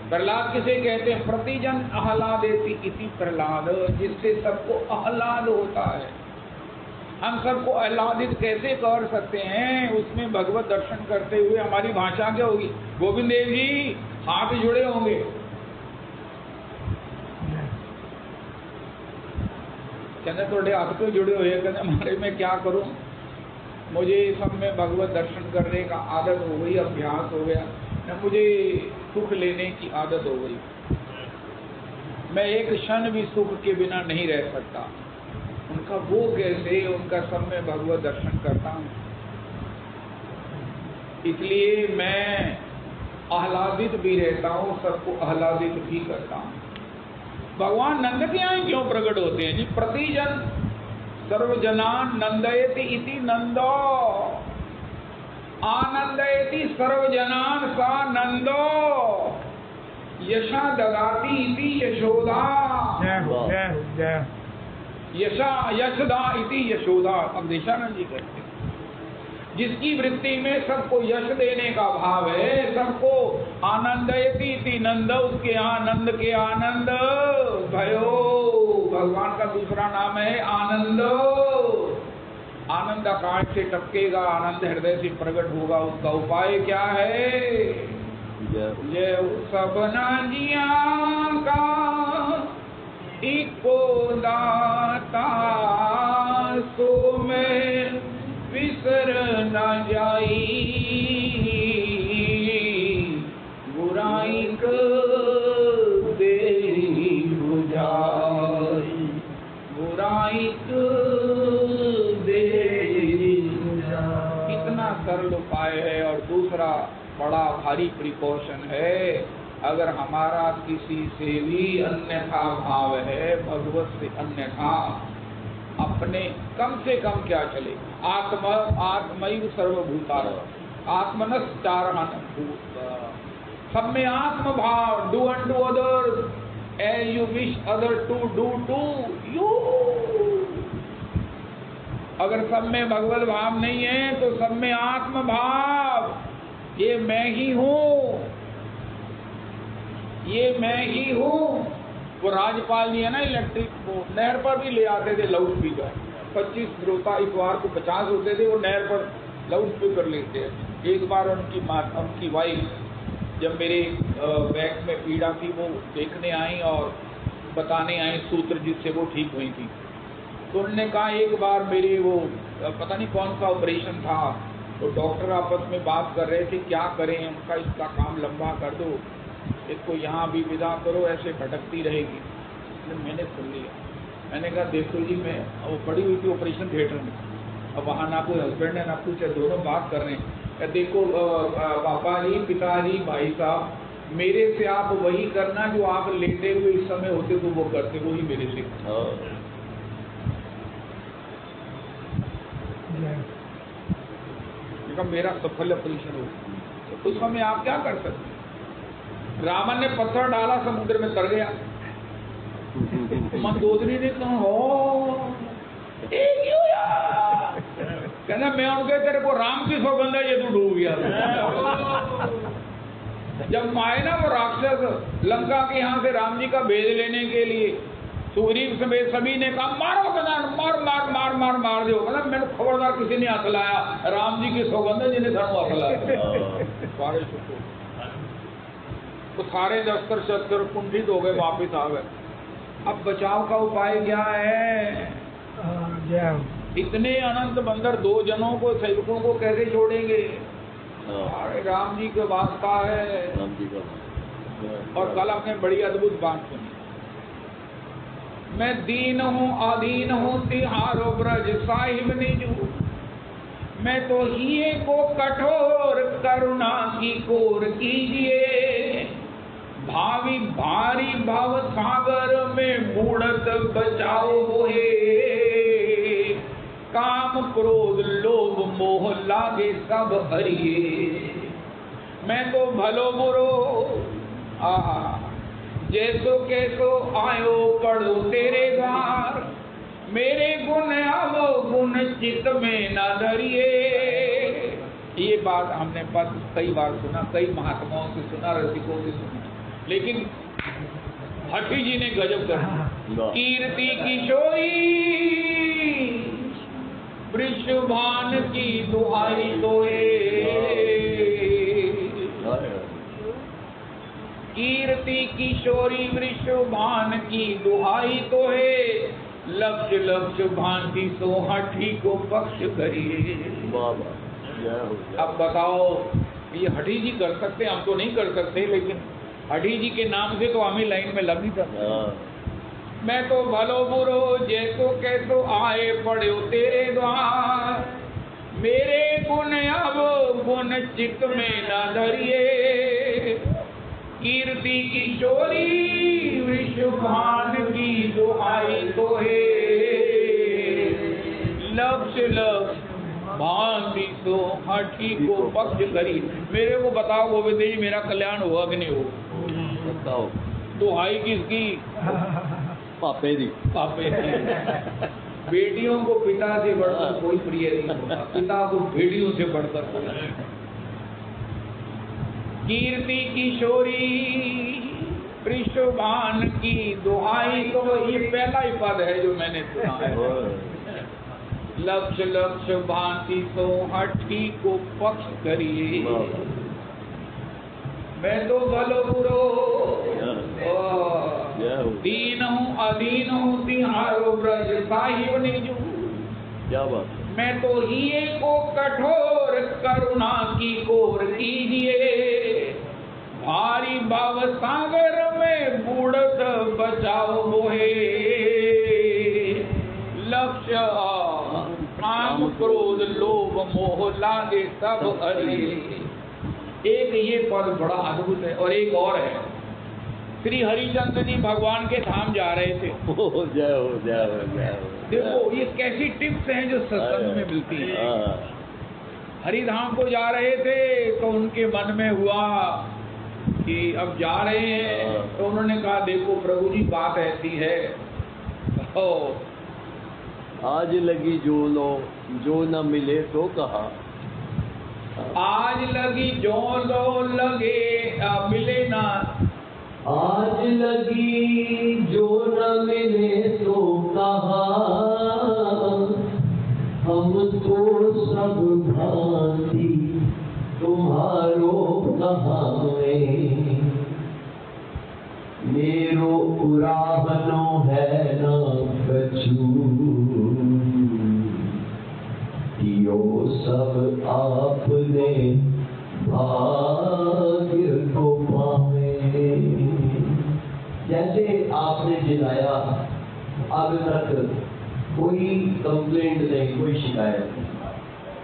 [SPEAKER 1] प्रहलाद किसे कहते हैं, प्रतिजन आह्लादेति इति प्रहलाद, जिससे सबको आह्लाद होता है। हम सबको आह्लादित कैसे कर सकते हैं, उसमें भगवत दर्शन करते हुए। हमारी भाषा क्या होगी, गोविंद देव जी हाथ जुड़े होंगे, कहते थोड़े हाथ तो जुड़े हुए, कहते हमारे में क्या करूं, मुझे सब में भगवत दर्शन करने का आदत हो गई, अभ्यास हो गया, मुझे सुख लेने की आदत हो गई। मैं एक क्षण भी सुख के बिना नहीं रह सकता। उनका वो कैसे, उनका सब मैं भगवत दर्शन करता हूँ। इसलिए मैं आह्लादित भी रहता हूँ, सबको आह्लादित भी करता हूँ। भगवान नंद के यहाँ क्यों प्रकट होते हैं जी? प्रतिजन सर्वजनान नंदयति इति नंदो, आनंदयति सर्वजनान सा नंदो, यशा ददाति इति यशोदा, यशा यशदा इति यशोदा। अब देशानंद जी कहते हैं जिसकी वृत्ति में सबको यश देने का भाव है, सबको आनंदयति इति नंद, उसके आनंद के आनंद भयो। भगवान का दूसरा नाम है आनंद। आनंद आकाश से टपकेगा, आनंद हृदय से प्रकट होगा। उसका उपाय क्या है? ये सबना जिया का इको दाता, सो में विसर न जाई, बुराई को देरी बुझाई, बुराई को देरी बुझाई। इतना सरल उपाय है। और दूसरा बड़ा भारी प्रिकॉशन है, अगर हमारा किसी से भी अन्यथा भाव है, भगवत से अन्यथा, अपने कम से कम क्या चले, आत्मैव सर्वभूतानि, आत्मनश्चारहन् भूत, सब में आत्म भाव, do unto others as you wish other to do to you. अगर सब में भगवत भाव नहीं है तो सब में आत्म भाव, ये मैं ही हूँ, ये मैं ही हूँ। वो राजपाल जी है ना, इलेक्ट्रिक वो नहर पर भी ले आते थे लाउड स्पीकर, 25 श्रोता इतवार को 50 होते थे, वो नहर पर लाउड स्पीकर लेते हैं। एक बार उनकी वाइफ जब मेरे बैक में पीड़ा थी, वो देखने आई और बताने आई सूत्र जिससे वो ठीक हुई थी। तो उन्होंने कहा एक बार मेरे वो पता नहीं कौन सा ऑपरेशन था, तो डॉक्टर आपस में बात कर रहे थे क्या करें, उनका इसका काम लंबा कर दो, इसको यहाँ भी विदा करो, ऐसे भटकती रहेगी। मैंने सुन लिया। मैंने कहा देखो जी, मैं वो पड़ी हुई थी ऑपरेशन थिएटर में, अब वहाँ ना कोई हस्बैंड है ना कुछ है, दोनों बात कर रहे हैं। देखो पापा जी, पिताजी, भाई साहब, मेरे से आप वही करना जो आप लेटे हुए इस समय होते तो वो करते, वही मेरे से। मेरा सफल ऑपरेशन हो तो उस समय आप क्या कर सकते? रावण ने पत्थर डाला, समुद्र में तर गया। मंदोदरी ने कहा हो कहना मैं उनके तेरे को राम की सौगंध है, ये तू डूब गया। जब आए ना वो राक्षस लंका के यहाँ से राम जी का भेद लेने के लिए, सुग्रीव समेत सभी ने कहा मारो कहना, मार मार मार मार मार दो। मतलब मैंने खबरदार किसी ने हाथ लाया, राम जी की सौगंध है जिन्हें धर्म हाथ लाया। तो सारे दस्तर शस्त्र कुंठित हो गए, वापिस आ गए। अब बचाव का उपाय क्या है? इतने अनंत बंदर, 2 जनों को, सेवकों को कैसे छोड़ेंगे? अरे राम जी का वास्ता है।
[SPEAKER 3] राम जी का।
[SPEAKER 1] और कल आपने बड़ी अद्भुत बात सुनी, मैं दीन हूँ अधीन हूँ तिहारो ब्रज साहिब निजू, मैं तो हिये को कठोर करुणा की कोर कीजिए, भावी भारी भव सागर में बूढ़त बचाओ मोहे, काम क्रोध लोभ मोह लागे सब हरिए, मैं तो भलो बुरो जैसो कैसो आयो पढ़ो तेरे द्वार, मेरे गुण आवो गुण चित में न धरिए। ये बात हमने बस कई बार सुना, कई महात्माओं से सुना, रसिकों से सुना, लेकिन हठी जी ने गजब कर दिया। कीर्ति किशोरी वृषभान की दुहाई तोए, कीर्ति किशोरी वृषभान की दुहाई तो है, लक्ष्य लक्ष्य भांति सो हठी को पक्ष करिए। अब बताओ, ये हठी जी कर सकते, हम तो नहीं कर सकते, लेकिन हठी जी के नाम से तो हमें लाइन में लग नहीं सकते। मैं तो भलो बुरो जैसो कैसो आए पड़ो तेरे द्वार, मेरे गुण अब गुण चित्त में न धरिए, कीर्ति किशोरी विश्वभान की दुहाई तो है, लक्ष्य लक्ष्य भांति तो हठी को पक्ष करी। मेरे को बताओ गोविंद जी, मेरा कल्याण होगा कि नहीं हो?
[SPEAKER 3] बताओ।
[SPEAKER 1] दुहाई किसकी?
[SPEAKER 3] पापे दी।
[SPEAKER 1] पापे दी। बेटियों को पिता से बढ़कर कोई प्रिय नहीं होता, पिता को बेटियों से बढ़कर कोई नहीं। कीर्ति किशोरी वृषभान की दुहाई तो ये पहला ही पद है जो मैंने सुना है। लक्ष्य लक्ष्य भांति तो हठी को पक्ष करिए, मैं तो भलो बुरो दीन हूँ अधीन हूँ तिहारो ब्रज साहिब निजू।
[SPEAKER 3] क्या बात?
[SPEAKER 1] मैं तो हिये को कठोर करुणा की कोर कीजिए, भारी भव सागर में बूढ़त बचाओ मोहे, लक्ष्य काम क्रोध लोभ मोह लागे सब हरि। एक ये पद बड़ा अद्भुत है और एक और है। श्री हरिचंद्र जी भगवान के धाम जा रहे थे।
[SPEAKER 3] जय हो जय हो जय हो।
[SPEAKER 1] देखो ये कैसी टिप्स हैं जो सत्संग में मिलती है। हरिधाम को जा रहे थे तो उनके मन में हुआ कि अब जा रहे हैं, तो उन्होंने कहा देखो प्रभु जी बात ऐसी है,
[SPEAKER 3] आज लगी जो लो जो न मिले तो कहा,
[SPEAKER 1] आज लगी जो लो लगे मिले ना,
[SPEAKER 4] आज लगी जो न मिले तो कहा, हमको सब भांति तुम्हारो कहावे, मेरो उराहनो है न कछु, यो सब आपने भाग्य को पावे। जैसे आपने जिलाया अब तक कोई कंप्लेंट नहीं, कोई शिकायत नहीं,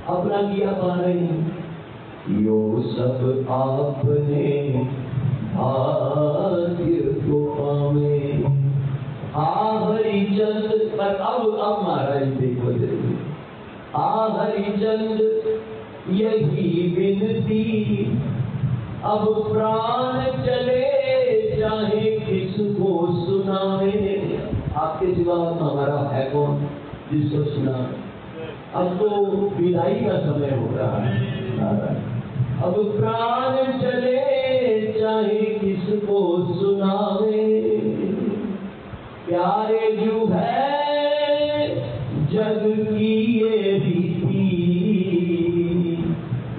[SPEAKER 4] अपना किया पा रहे हैं, यो सब आपने भाग्य को पावे। हरिचंद पर अब महाराज देखो जरूर, हरिचंद यही विनती, अब प्राण चले चाहे किसको सुनावे, आपके सिवा हमारा है कौन जिसको सुनावे। अब तो विदाई का समय हो रहा है, अब प्राण चले चाहे किसको सुनावे, प्यारे जो है जग की ये रीति,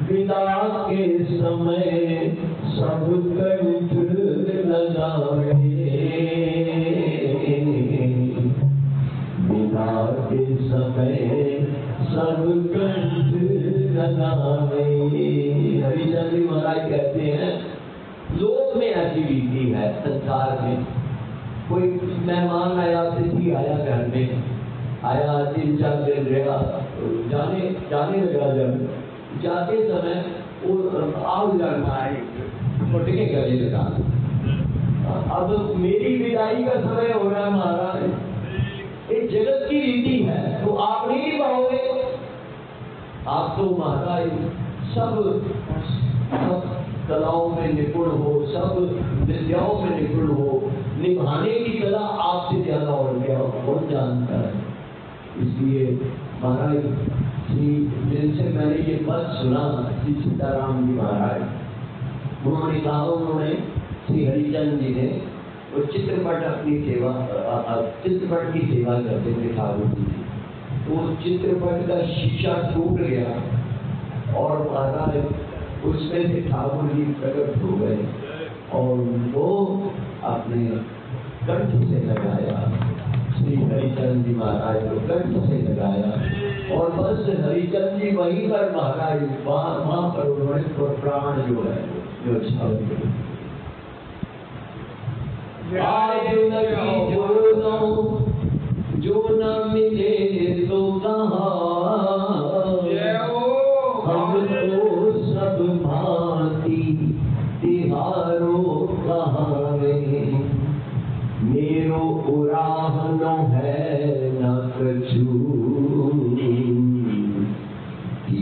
[SPEAKER 4] विदा के समय सब कंठ लगावे, विदा के समय सब कंठ लगावे। हरिचंद्र जी महाराज कहते हैं लोक में ऐसी रीति है, संसार में कोई मेहमान आया, अतिथि आया घर में, आया 3-4 दिन रहेगा, जाने लगा, जब जाते समय वो आग जलना है, फटके गले लगा। अब मेरी विदाई का समय हो रहा है महाराज, एक जगत की रीति है, तो आप नहीं निभाओगे। आप तो महाराज सब कलाओं में निपुण हो, सब विद्याओं में निपुण हो, निभाने की कला आपसे ज्यादा और क्या कौन जानता है। इसलिए महाराज जिनसे मैंने ये पद सुना, श्री सीताराम जी महाराज, उन्होंने कहा, उन्होंने श्री हरिचंद जी ने वो चित्रपट अपनी सेवा, चित्रपट की सेवा करते थे ठाकुर जी, तो चित्रपट का शीशा टूट गया और महाराज उसमें से ठाकुर जी प्रकट हो गए और वो अपने कंठ से लगाया, श्री हरिचंद जी महाराज को कंठ से लगाया और बस हरिचंद जी वहीं पर महाराज वहां पर उन्होंने प्राण जो है जो छाव आज लगी जो न मिले तो कहाँ हमको सब भांति तिहारो कहावे मेरो उराहनो है न कछु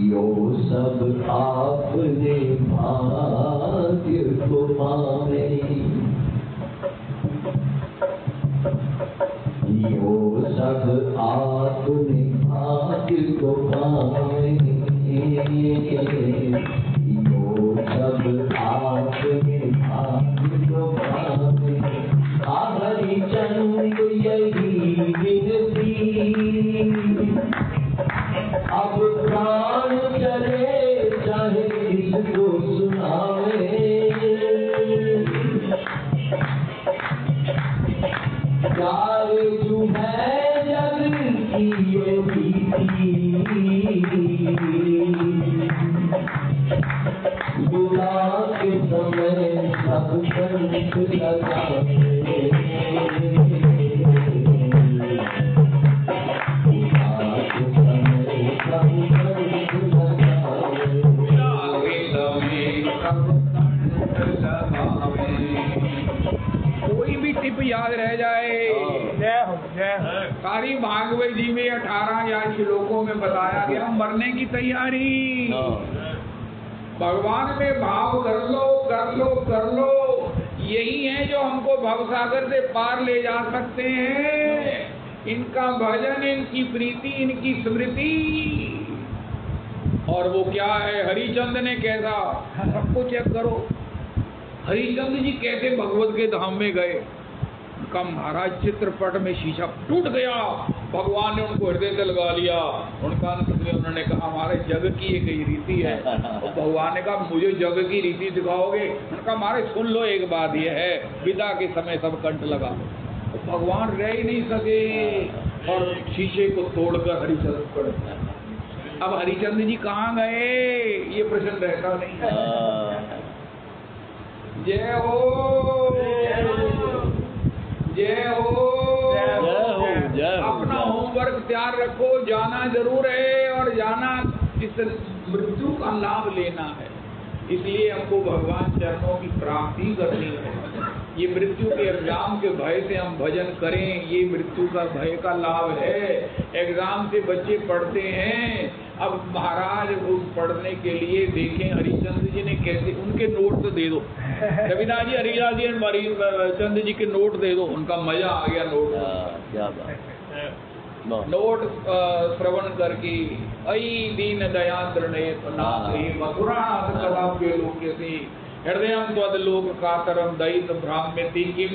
[SPEAKER 4] यो सब आपने भाग्य को पावे यो सब आपने भाग्य को पावे यो सब आपने भाग्य को पावे हरि चंद यही विनती अब प्राण चले चाहे किसको सुनावे प्यारे जो है जग की ये रीति बुला के समय सब कंठ लगावे
[SPEAKER 1] कोई भी टिप याद रह जाए।
[SPEAKER 2] जय हो जय हो।
[SPEAKER 1] कारी भागवत जी में 18 या श्लोकों में बताया गया मरने की तैयारी। भगवान में भाव कर लो कर लो कर लो, यही है जो हमको भवसागर से पार ले जा सकते हैं। इनका भजन, इनकी प्रीति, इनकी स्मृति। और वो क्या है, हरिचंद ने कैसा, सबको चेक करो। हरिचंद जी कैसे भगवत के धाम में गए। उनका महाराज चित्रपट में शीशा टूट गया, भगवान ने उनको हृदय से लगा लिया। उनका अंत में उन्होंने कहा हमारे जग की एक ही रीति है। और भगवान ने कहा मुझे जग की रीति दिखाओगे। उनका हमारे सुन लो, एक बात यह है, विदा के समय सब कंठ लगा। तो भगवान रह ही नहीं सके और शीशे को तोड़कर हरिचंद पड़े। अब हरिचंद जी कहाँ गए, ये प्रश्न रहता नहीं है। जय हो जय हो जय हो। अपना होमवर्क तैयार रखो, जाना जरूर है और जाना इस मृत्यु का लाभ लेना है। इसलिए हमको भगवान चरणों की प्राप्ति करनी है। ये मृत्यु के एग्जाम के भय से हम भजन करें, ये मृत्यु का भय का लाभ है। एग्जाम से बच्चे पढ़ते हैं। अब महाराज उस पढ़ने के लिए देखें हरिचंद जी ने कैसे, उनके नोट तो दे दो रविदास जी, हरिदास जी हरिचंद जी के नोट दे दो, उनका मजा आ गया। नोट
[SPEAKER 3] क्या बात,
[SPEAKER 1] नोट श्रवण करके ऐ दीन दयाद्रणे मथुरानाथ कदाप्य लोक्यसे हृदयं त्वद्लोक कातरं दयित भ्राम्यति किं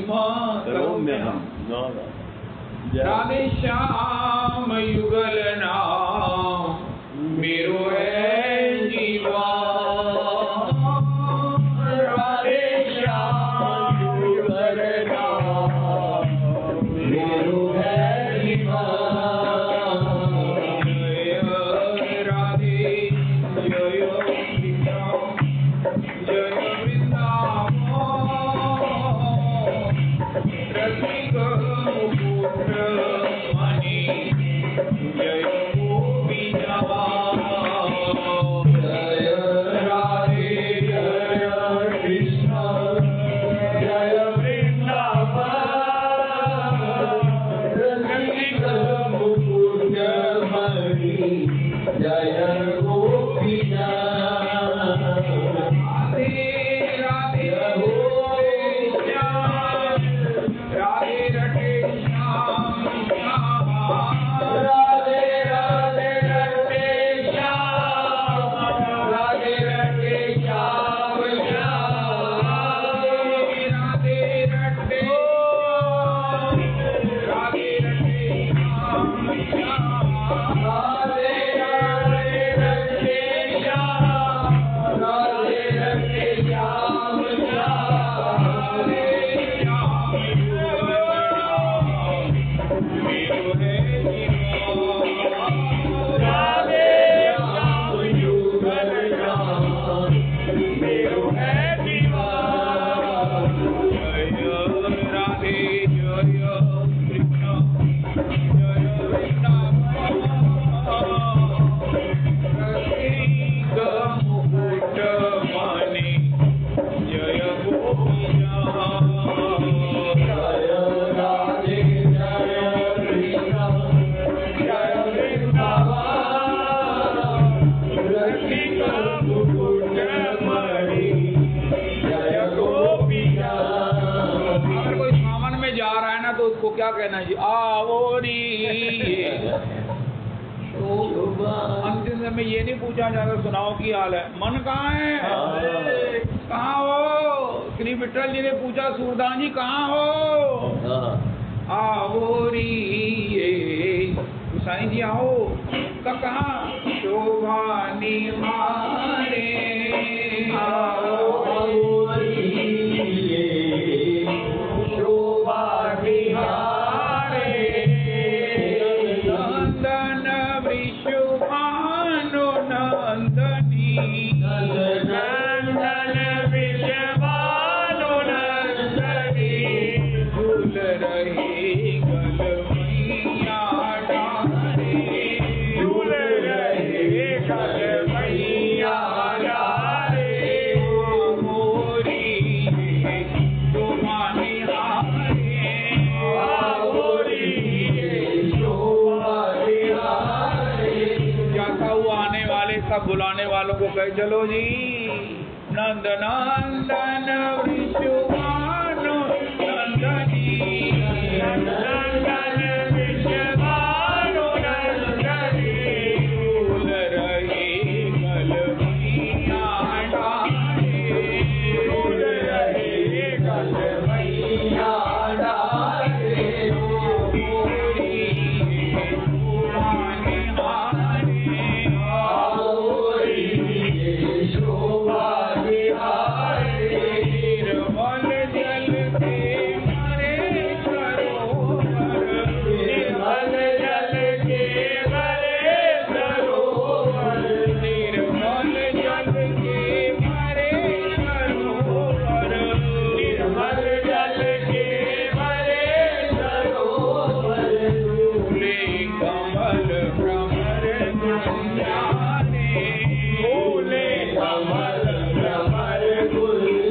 [SPEAKER 1] करोम्यहम्। राधे श्याम युगल नाम मेरो है जीवा। राधे श्याम युगल नाम मेरो है जीवा। राधे जय जय वृंदावन रसिक मुकुट मणि जय गोपी जवान। क्या कहना है जी? आवोरी। अंतिम समय ये नहीं पूछा जाता सुनाओ की हाल है, मन कहाँ है, कहाँ हो? श्री विठल जी ने पूछा सूरदास जी कहाँ हो? आवोरी साईं जी आओ। कहाँ? शोभा निहारे शोभा निहारे नंदन विश्वभानु नंदनी नंदन विश्वभानु नंदनी झूल रही गल मैया डारे झूल रहे गल मैया डारे मोरी शोभा निहारे मोरी शोभा निहारे। जाता हुआ आने वाले सब बुलाने वालों को कहे चलो जी। नंद नंदन विश्वभानु नंदनी नंदन विश्वभानु नंदनी झूल रही गल मैया डारे झूल रही गल मैया डारे मोरी शोभा निहारे मोरी शोभा निहारे निर्मल जल के मारे सरोवर निर्मल जल के मारे सरोवर निर्मल जल के मारे सरोवर निर्मल जल के मारे सरोवर फूले कमल भ्रमर गुंजाने फूले कमल भ्रमर गुंजाने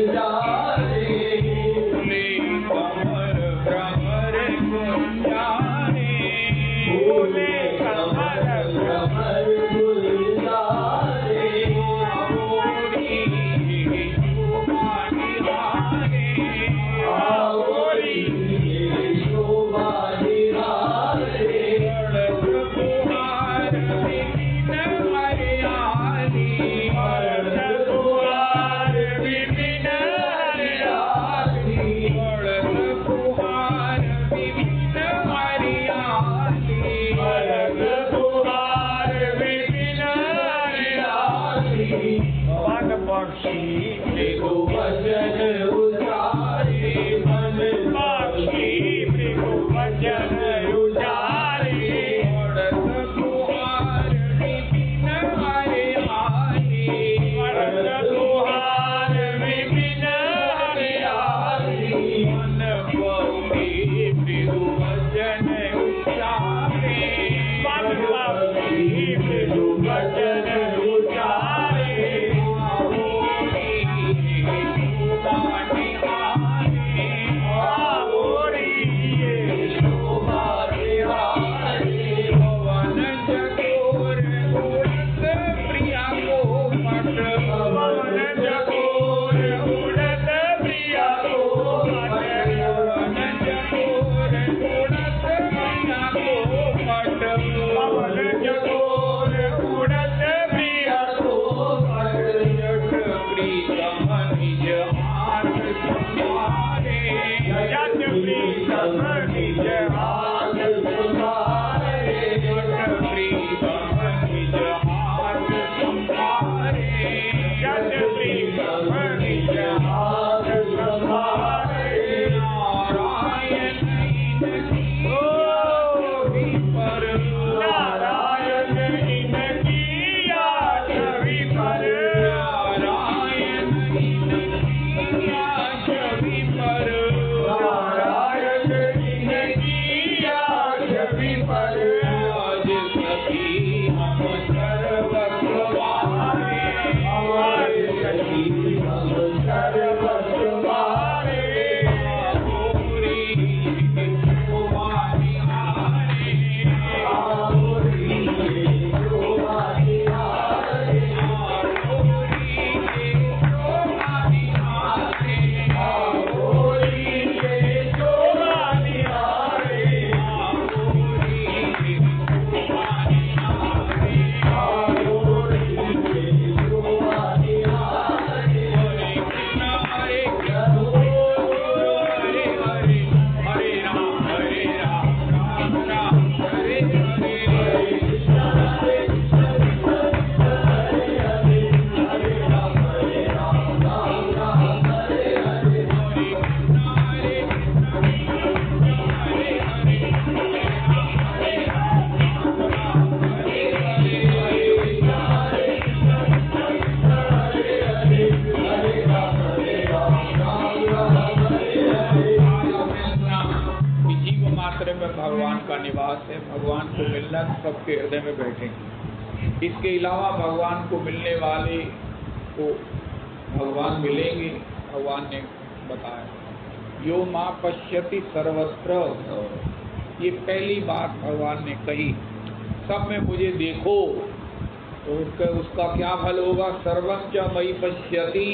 [SPEAKER 1] भगवान का निवास है, भगवान को मिलना सबके हृदय में बैठेंगे। इसके अलावा भगवान को मिलने वाले को भगवान मिलेंगे। भगवान ने बताया यो माँ पश्यति सर्वत्र, ये पहली बात भगवान ने कही, सब में मुझे देखो। तो उसका क्या फल होगा? सर्वं च मयि पश्यति,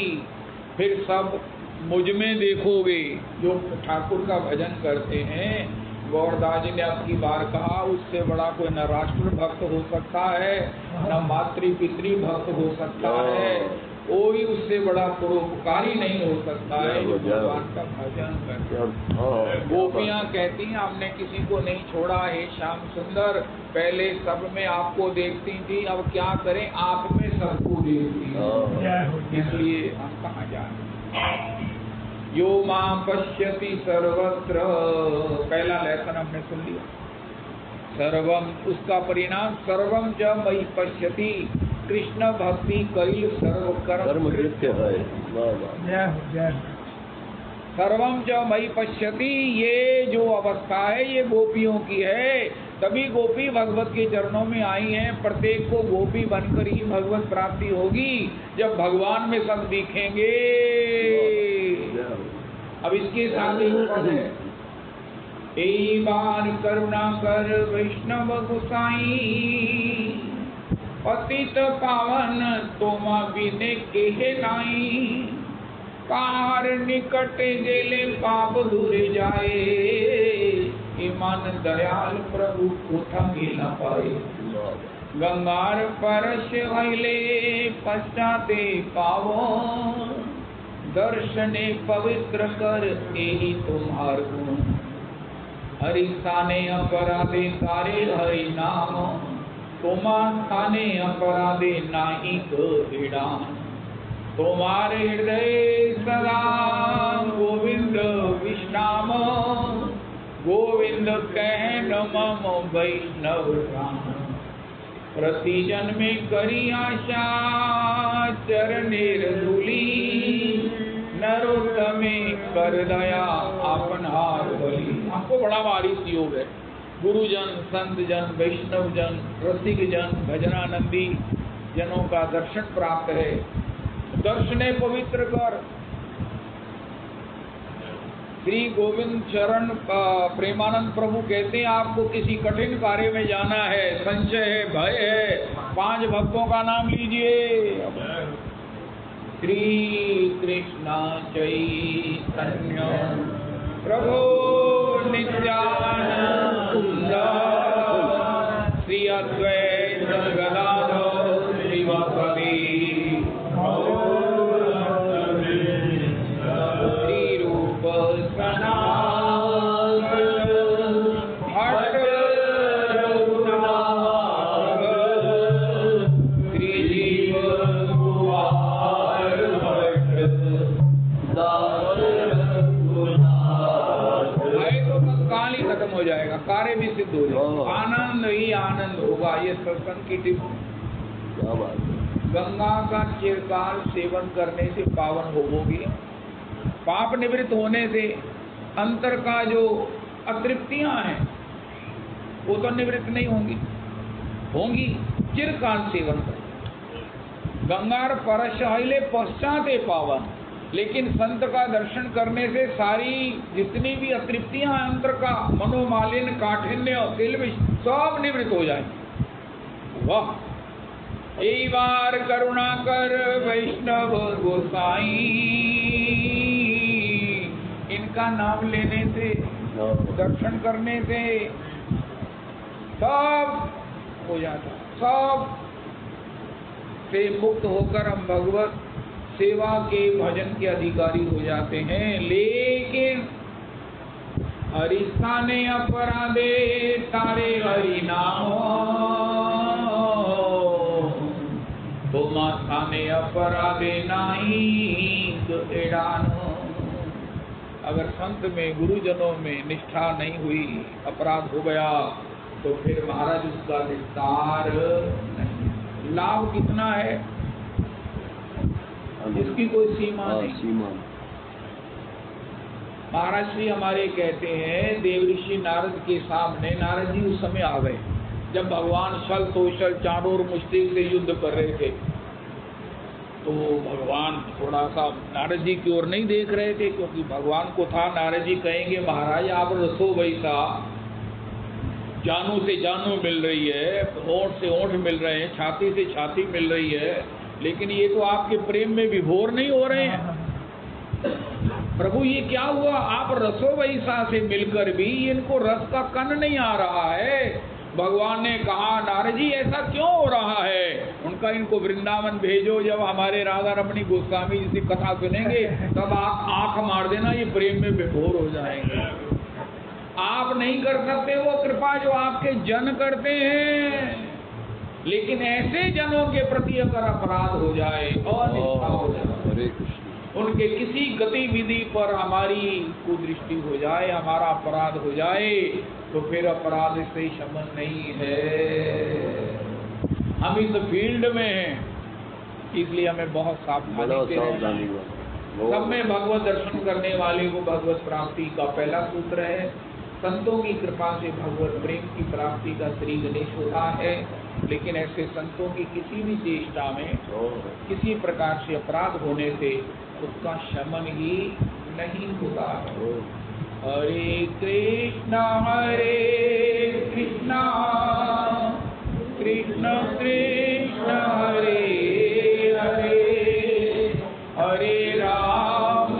[SPEAKER 1] फिर सब मुझ में देखोगे। जो ठाकुर का भजन करते हैं, गौरदास जी ने अब की बार कहा, उससे बड़ा कोई न राष्ट्र भक्त हो सकता है, न मातृ पितृ भक्त हो सकता है, कोई उससे बड़ा परोपकारी नहीं हो सकता है जो भगवान का भजन करते। गोपियाँ कहती हैं हमने किसी को नहीं छोड़ा हे श्याम सुंदर, पहले सब में आपको देखती थी, अब क्या करें आप में सबको देखती हैं, इसलिए हम कहाँ जाए। यो मां पश्यति सर्वत्र, पहला लेसन हमने सुन लिया। सर्वम, उसका परिणाम सर्वम च मयि पश्यति, कृष्ण भक्ति करी सर्व कर्म कृत्य है। सर्वम च मयि पश्यति, ये जो अवस्था है ये गोपियों की है, तभी गोपी भगवत के चरणों में आई हैं। प्रत्येक को गोपी बनकर ही भगवत प्राप्ति होगी जब भगवान में सब दिखेंगे। अब इसके साथ ही है, एक बार करुणा कर वैष्णव गोसाई, पतित पावन तोमा बिने केहे नाई, कार निकट गेले पाप दूर जाए, ईमान दयाल प्रभु उठंगे न पाए। गंगार परश भइले पश्चाते पावन, दर्शने पवित्र कर यही तुम्हार गुण। हरि स्थाने अपराधे तारे हरि नाम, तुमा स्थाने अपराधे नाही गीड़ान। तुम्हारे हृदय सदा गोविंद विश्राम, गोविंद कहन मम वैष्णव राम। प्रति जन्मे करी आशा चरणेर धूली, नरोत्तमे कर दया आपनहार बलि। हमको बड़ा वारिस योग है, गुरुजन संत जन वैष्णव जन रसिक जन भजनानंदी जनों का दर्शन प्राप्त है। दर्शने पवित्र कर, श्री गोविंद चरण प्रेमानंद प्रभु कहते हैं आपको किसी कठिन कार्य में जाना है, संशय है, भय है, 5 भक्तों का नाम लीजिए। श्री कृष्ण चैतन्य प्रभु नित्यानंद, श्री अद्वैत गदाधर श्रीवासदि, श्री रूप सनातन हट रघुनाथ, श्री जीव कुमार भट्ट दास रघुनाथ। तो काल ही खत्म हो जाएगा, कार्य भी सिद्ध हो जाएगा, आनंद ही आनंद होगा। ये सत्संग की टिप्स। गंगा का चिरकाल सेवन करने से पावन होगी, पाप निवृत्त होने से अंतर का जो अतृप्तियां हैं वो तो निवृत्त नहीं होंगी चिरकाल सेवन कर। गंगार परश हिले पश्चाते पावन, लेकिन संत का दर्शन करने से सारी जितनी भी अतृप्तियां हैं अंतर का, मनोमालिन्य काठिन्य तिल सब निवृत्त हो जाए। वाह, एक बार करुणा कर वैष्णव गोसाई, इनका नाम लेने से दर्शन करने से सब हो जाता, सब से मुक्त होकर हम भगवत सेवा के भजन के अधिकारी हो जाते हैं। लेकिन हरिस्थाने अपराधे तारे हरि नाम, तुमा स्थाने अपराधे नाही एड़ानो। अगर संत में गुरुजनों में निष्ठा नहीं हुई, अपराध हो गया, तो फिर महाराज उसका विस्तार नहीं। लाभ कितना है इसकी कोई सीमा नहीं। महाराज श्री हमारे कहते हैं, देवऋषि नारद के सामने नारद जी उस समय आ गए जब भगवान छल तोषल चाणूर मुश्तिक से युद्ध कर रहे थे। तो भगवान थोड़ा सा नारद जी की ओर नहीं देख रहे थे, क्योंकि भगवान को था नारद जी कहेंगे महाराज आप रसो वैसा, जानू से जानू मिल रही है, होंठ से होंठ मिल रहे हैं, छाती से छाती मिल रही है, लेकिन ये तो आपके प्रेम में विभोर नहीं हो रहे हैं। प्रभु ये क्या हुआ, आप रसो वैसा से मिलकर भी इनको रस का कण नहीं आ रहा है। भगवान ने कहा नारद जी ऐसा क्यों हो रहा है, उनका इनको वृंदावन भेजो, जब हमारे राधा रमणी गोस्वामी जी की कथा सुनेंगे तब आप आंख मार देना, ये प्रेम में विभोर हो जाएंगे। आप नहीं कर सकते वो कृपा जो आपके जन करते हैं, लेकिन ऐसे जनों के प्रति अगर अपराध हो जाए और निष्ठा हो जाए, उनके किसी गतिविधि पर हमारी कुदृष्टि हो जाए, हमारा अपराध हो जाए, तो फिर अपराध से शमन नहीं है। हम इस फील्ड में हैं, इसलिए हमें बहुत सावधानी से रहना है। सब में भगवत दर्शन करने वाले को भगवत प्राप्ति का पहला सूत्र है। संतों की कृपा से भगवत प्रेम की प्राप्ति का श्री गणेश होता है, लेकिन ऐसे संतों की किसी भी चेष्टा में किसी प्रकार से अपराध होने से उसका शमन ही नहीं होता है। हरे कृष्णा कृष्ण कृष्ण हरे हरे, हरे राम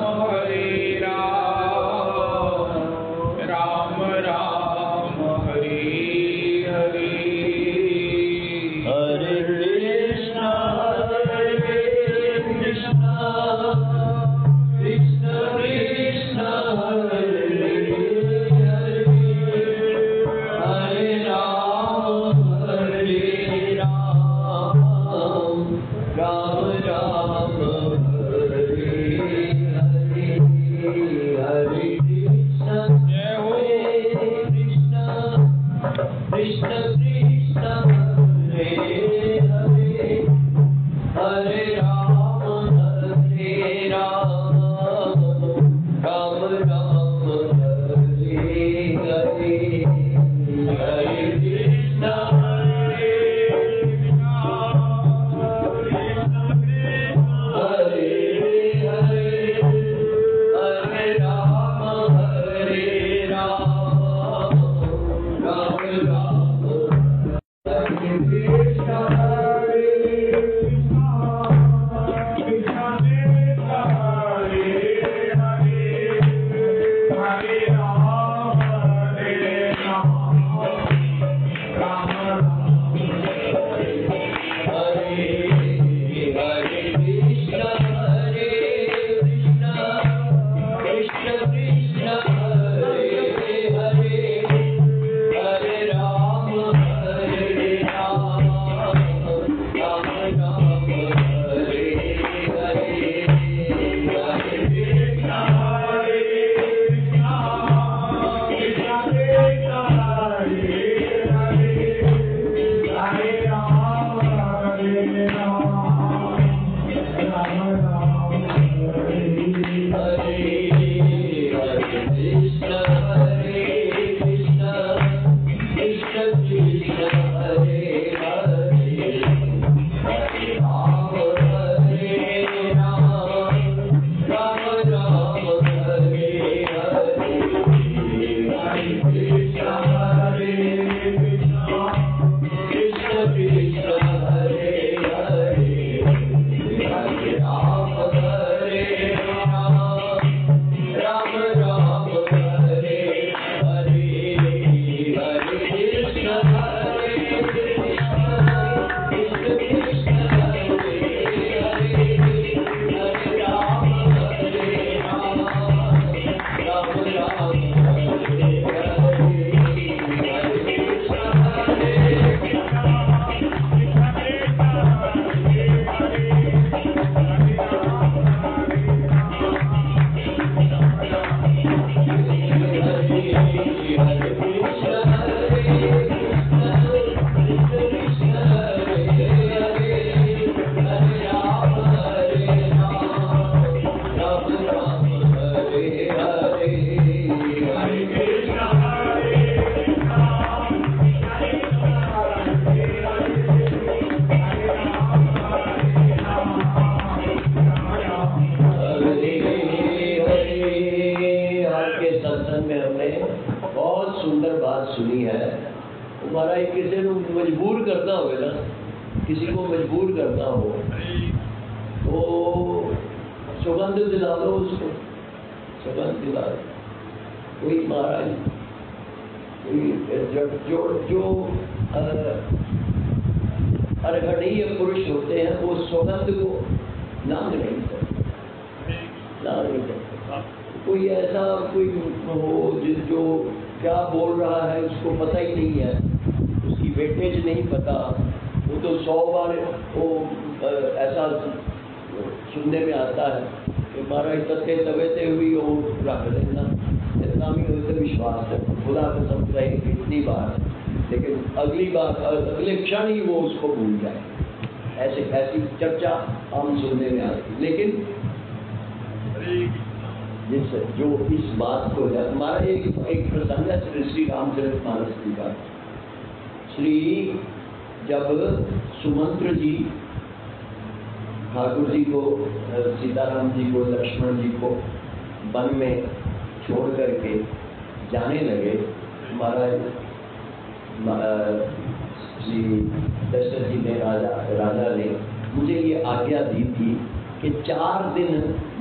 [SPEAKER 1] राम राम हरे हरे।
[SPEAKER 4] हरे कृष्णा कृष्णा कृष्ण हरे हरे, हरे राम के सत्संग में हमने बहुत सुंदर बात सुनी है। हमारा किसी को मजबूर करना हो ना, किसी को मजबूर करना हो तो सुगंध दिला दो उसको, सुगंध दिला दो। कोई महाराज जो अर्घणीय पुरुष होते हैं वो सुगंध को लांग नहीं करते, लांग नहीं करते। कोई ऐसा कोई हो जो क्या बोल रहा है उसको पता ही नहीं है, उसकी वेटेज नहीं पता, वो तो 100 बार वो ऐसा सुनने में आता है कि महाराज तथे तबेते हुई वो रख देना, इतना भी उसे विश्वास है, खुदा कसम रहे इतनी बार, लेकिन अगली बार अगले क्षण ही वो उसको भूल जाए। ऐसी चर्चा हम सुनने में आती। लेकिन जिससे जो इस बात को हमारा एक प्रसंग है श्री रामचरितमानस जी का। श्री जब सुमंत्र जी ठाकुर जी को, सीताराम जी को, लक्ष्मण जी को वन में छोड़ करके जाने लगे, महाराज श्री दशरथ जी ने राजा ने मुझे ये आज्ञा दी थी कि 4 दिन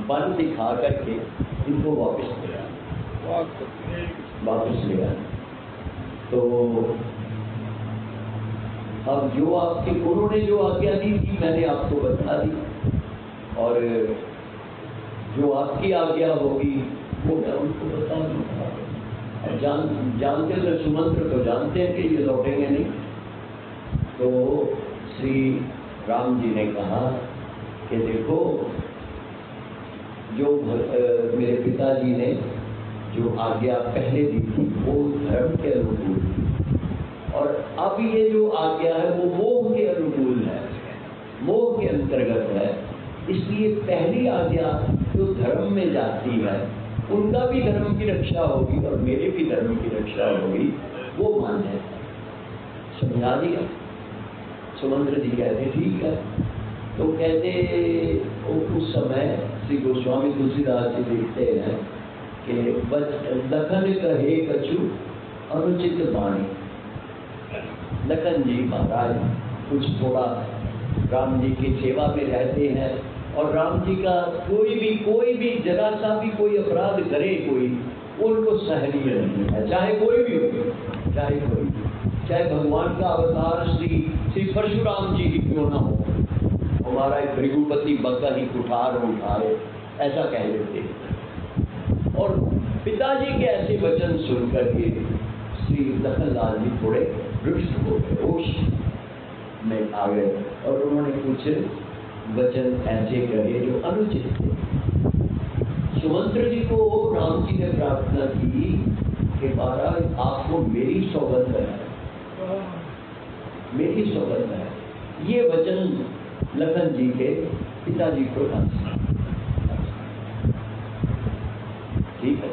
[SPEAKER 4] वन दिखा करके इनको वापस ले आए, वापस ले आए। तो अब जो आपके उन्होंने जो आज्ञा दी थी मैंने आपको बता दी, और जो आपकी आज्ञा होगी वो मैं उनको बता दूंगा। जानते तो सुमंत्र तो जानते हैं कि ये लौटेंगे नहीं। तो श्री राम जी ने कहा कि देखो, जो मेरे पिताजी ने जो आज्ञा पहले दी थी वो धर्म के अनुकूल थी, और अब ये जो आज्ञा है वो मोह के अनुकूल है, मोह के अंतर्गत है। इसलिए पहली आज्ञा जो धर्म में जाती है उनका भी धर्म की रक्षा होगी और मेरे भी धर्म की रक्षा होगी, वो मान्य है। समझा दिया। सुमंत्र जी कहते ठीक है। तो कहते उस समय श्री गोस्वामी तुलसीदास जी लिखते हैं कि लखन कहे कछु अनुचित वाणी। लखन जी महाराज कुछ थोड़ा राम जी की सेवा में रहते हैं, और राम जी का कोई भी जरा सा भी कोई अपराध करे कोई, उनको सहनीय नहीं है, चाहे कोई भी हो, चाहे भगवान का अवतार श्री परशुराम जी ही क्यों ना हो, हमारा एक भृगुपति बका ही कुठार उठाए, ऐसा कह देते। और पिताजी के ऐसे वचन सुनकर के श्री लखनलाल जी थोड़े रुष्ट हो गए, होश में आ गए, और उन्होंने कुछ वचन ऐसे कहे जो अनुचित थे। सुमंत्र जी को राम जी ने प्रार्थना की कि महाराज आपको मेरी सौगंध है, मेरी सौगंध है। ये वचन लखन जी के पिताजी को ठीक है।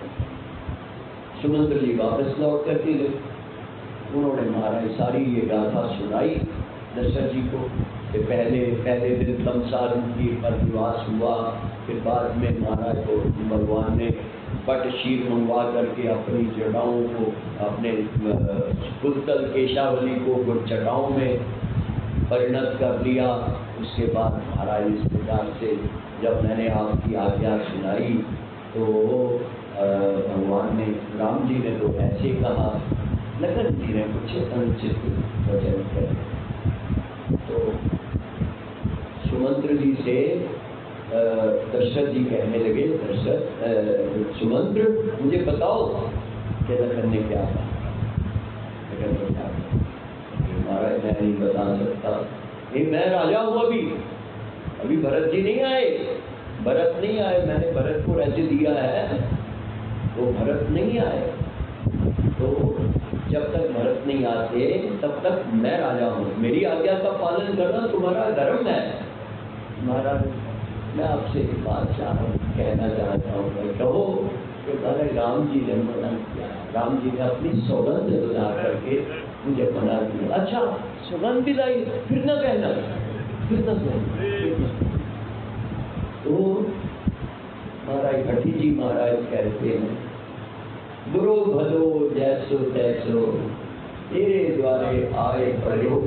[SPEAKER 4] सुमंत्र जी वापस लौट करके उन्होंने महाराज सारी ये गाथा सुनाई दशरथ जी को कि पहले दिन तमसारू की पर निवास हुआ, फिर बाद में महाराज को भगवान ने पट शीर मंगवा करके अपनी जटाओं को, अपने कुंतल केशावली को जटाओं में परिणत कर लिया। उसके बाद महाराज इस प्रकार से जब मैंने आपकी आज्ञा सुनाई तो भगवान ने, राम जी ने तो ऐसे कहा, लखन जी ने कुछ अनुचित वचन कहे। तो सुमंत्र जी से दशरथ जी कहने लगे, सुमंत्र मुझे बताओ कि लखन ने क्या कहा। लखन ने क्या कहा? महाराज मैं नहीं बता सकता, मैं राजा हूँ, अभी भरत जी नहीं आए, भरत नहीं आए, मैंने भरत को राज्य दिया है, तो भरत नहीं आए, तो जब तक भरत नहीं आते तब तक मैं राजा हूँ, मेरी आज्ञा का पालन करना तुम्हारा धर्म है। महाराज मैं आपसे एक बात कहना चाहता हूँ, कहो कि महाराज राम जी ने मना किया, राम जी ने अपनी सौगंध बता करके मुझे मना किया। अच्छा सौगंध भी लाई, फिर न कहना, फिर न कहना। तो महाराज भट्टी जी महाराज कहते हैं बुरो भलो जैसो तैसो, तेरे द्वारे आए पढ़ो,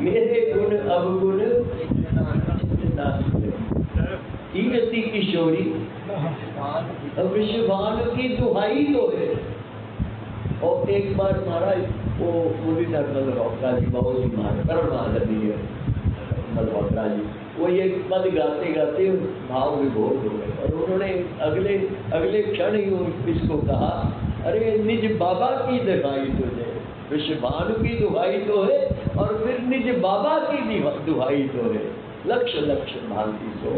[SPEAKER 4] मेरे गुण अवगुण कीर्ति किशोरी। अब विश्वभानु की दुहाई तो है। और एक बार महाराज वो मुरली मल्होत्रा जी बहुत ही महादरणीय मल्होत्रा जी, वो ये पद गाते गाते भाव विभोर हो गए और उन्होंने अगले क्षण ही इसको कहा, अरे निज बाबा की दुहाई तो है, विश्वभानु की दुहाई तो है और फिर निज बाबा की दुहाई तो है। लक्ष्य लक्ष्य भांति सो,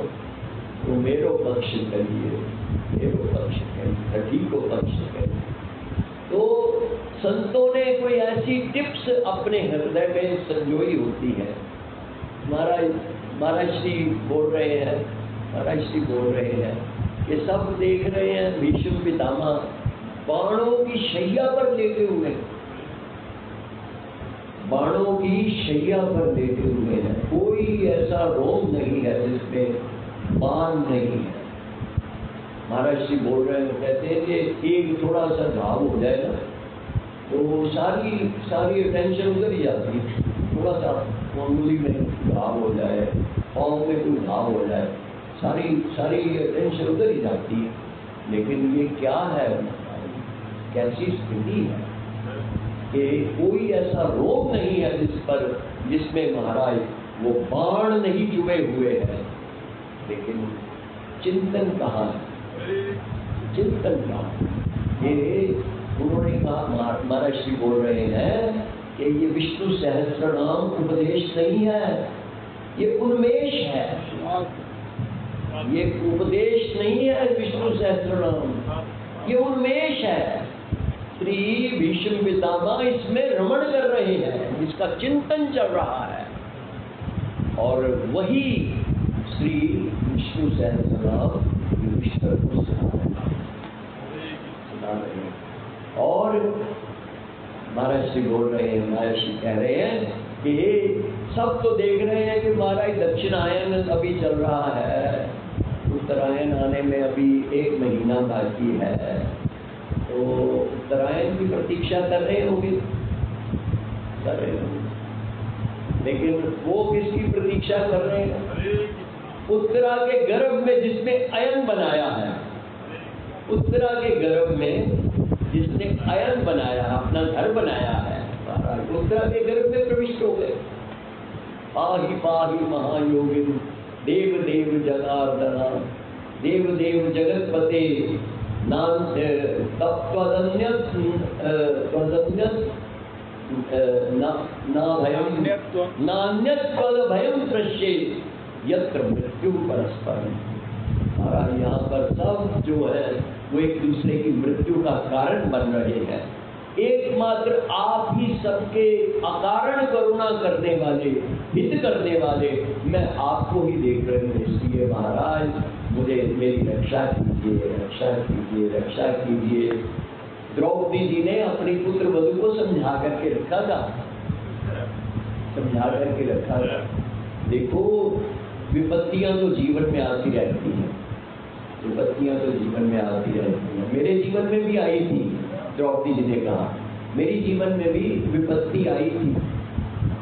[SPEAKER 4] तो मेरो पक्ष करिए, मेरो पक्ष करिए, सठी को पक्ष करिए। तो संतों ने कोई ऐसी टिप्स अपने हृदय में संजोई होती है। महाराज श्री बोल रहे हैं कि सब देख रहे हैं भीष्म पितामह बाणों की शैया पर लेटे हुए हैं, बाणों की शैया पर लेटे हुए हैं, कोई ऐसा रोग नहीं है जिसमें बाण नहीं है। महाराज श्री बोल रहे हैं, कहते हैं कि एक थोड़ा सा घाव हो जाए ना तो सारी अटेंशन उधर ही जाती है। थोड़ा सा अंगुली में घाव हो जाए, पाँव में कोई घाव हो जाए, सारी अटेंशन उधर ही जाती है। लेकिन ये क्या है, कैसी स्थिति है कि कोई ऐसा रोग नहीं है जिसमें महाराज वो बाण नहीं चुभे हुए हैं। लेकिन चिंतन कहाँ है, चिंतन कहाँ? ये उन्होंने कहा, महाराज श्री बोल रहे हैं कि ये विष्णु सहस्त्र नाम उपदेश नहीं है, ये उन्मेष है। ये उपदेश नहीं है विष्णु सहस्त्र नाम, ये उन्मेष है। श्री भीष्म पितामह इसमें रमण कर रहे हैं, इसका चिंतन चल रहा है और वही श्री विष्णु सहस्रनाम युधिष्ठिर को सुना रहे हैं। और महाराज श्री बोल रहे हैं, महाराज श्री कह रहे हैं कि सब तो देख रहे हैं कि महाराज दक्षिणायन अभी चल रहा है, उत्तरायण आने में अभी 1 महीना बाकी है, तो उत्तरायण की प्रतीक्षा कर रहे होंगे, लेकिन वो किसकी प्रतीक्षा कर रहे हैं? उत्तरा के गर्भ में जिसने अयन बनाया है, उत्तरा के गर्भ में जिसने अयन बनाया, अपना घर बनाया है, उत्तरा के गर्भ में प्रविष्ट हो गए। पाहि पाहि महायोगिन देव देव जनार्दना, देव देव जगतपते नान्यत्वद भयम दृश्येत यत्र मृत्यु परस्पर। महाराज यहाँ पर सब जो है वो एक दूसरे की मृत्यु का कारण बन रहे हैं। एकमात्र आप ही सबके अकारण करुणा करने वाले, हित करने वाले, मैं आपको ही देख रही हूँ। इसलिए महाराज मुझे मेरी रक्षा कीजिए, रक्षा कीजिए, रक्षा कीजिए। द्रौपदी जी ने अपनी पुत्र वधू को समझा करके रखा था, समझा करके रखा था। देखो विपत्तियां तो जीवन में आती रहती हैं, विपत्तियां तो जीवन में आती रहती हैं। मेरे जीवन में भी आई थी, द्रौपदी जी ने कहा, मेरी जीवन में भी विपत्ति आई थी।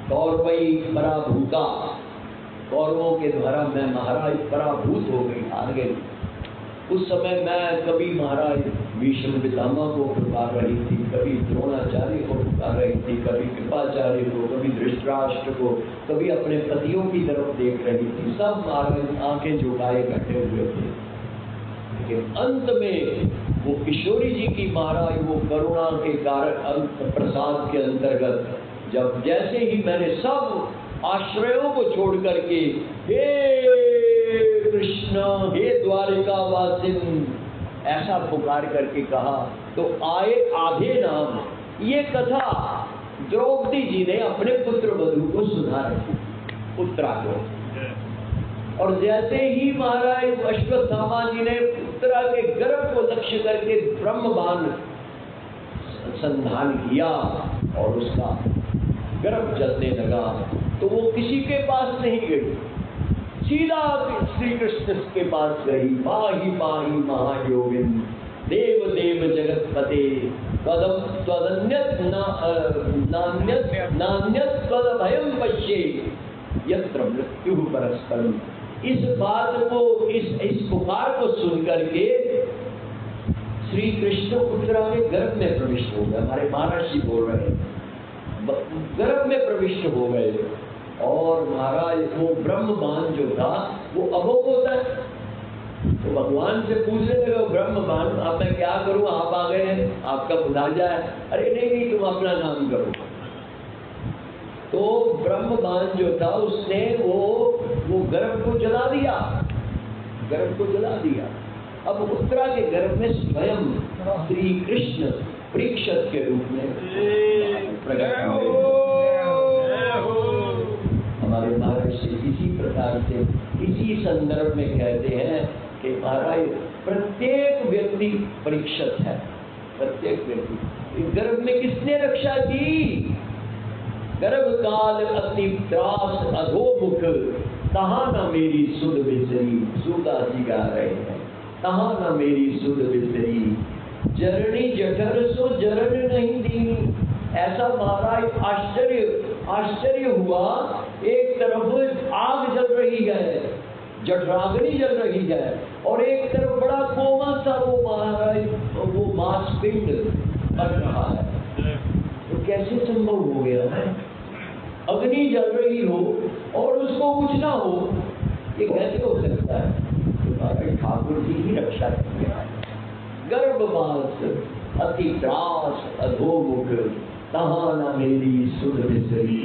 [SPEAKER 4] कौरवई पराभूता, कौरवों के द्वारा मैं महाराज पराभूत हो गई, हार गई। उस समय मैं कभी महाराज भीष्म पितामह को पुकार रही थी, कभी द्रोणाचार्य को पुकार रही थी, कभी कृपाचार्य को, कभी धृतराष्ट्र को, कभी अपने पतियों की तरफ देख रही थी। सब महाराज आंखें झुकाए बैठे हुए थे। लेकिन अंत में वो किशोरी जी की महाराज वो करुणा के कारण प्रसाद के अंतर्गत जब जैसे ही मैंने सब आश्रयों को छोड़ करके हे कृष्ण, हे द्वारिका वासिन ऐसा पुकार करके कहा, तो आए आधे नाम। ये कथा द्रौपदी जी ने अपने पुत्र वधू को सुना रखी, उत्तरा को। और जैसे ही महाराज अश्वत्थामा जी ने उत्तरा के गर्भ को लक्ष्य करके ब्रह्मबाण संधान किया और उसका गर्भ जलने लगा, तो वो किसी के पास नहीं गई, सीधा श्री कृष्ण के पास गई। पाहि पाहि महायोगिन देव देव जगत पते त्वदम त्वदन्यत नान्यत नान्यत त्वदभयम पश्ये यत्र मृत्यु परस्परम। इस बात को, इस पुकार को सुन करके श्री कृष्ण उत्तरा के गर्भ में प्रविष्ट हो गए। हमारे महाराज जी बोल रहे हैं, गर्भ में प्रविष्ट हो गए। और महाराज वो ब्रह्मबाण जो था वो अभोग होता है, तो भगवान से पूछने लगे, ब्रह्मबाण अब मैं क्या करूं, आप आ गए हैं, आपका बुला जाए। अरे नहीं, तुम अपना नाम करो। तो ब्रह्मबाण जो था उसने वो गर्भ को जला दिया, गर्भ को जला दिया। अब उत्तरा के गर्भ में स्वयं श्री कृष्ण परीक्षित के रूप में प्रकट हुए। हमारे महाराज से इसी प्रकार से इसी संदर्भ में कहते हैं कि महाराज प्रत्येक व्यक्ति परीक्षित है, प्रत्येक व्यक्ति। गर्भ में किसने रक्षा की? गर्भ काल अति त्रास अधोमुख, कहाँ न मेरी सुध बिसरी। सूरदास जी गा रहे हैं, कहाँ न मेरी सुध बिसरी, जरनी जठर सो जरन नहीं दीनी। ऐसा महाराज आश्चर्य हुआ, एक तरफ आग जल रही है, जठराग्नि जल रही है, और एक तरफ बड़ा कोमल सा वो महाराज वो मांसपिंड बन रहा है। तो कैसे संभव हो गया है? अग्नि जल रही हो और उसको कुछ ना हो, ये कैसे हो सकता है? तो ठाकुर जी ही रक्षा करते हैं। गर्भवास अति त्रास अधोमुख, कहाँ न मेरी सुध बिसरी,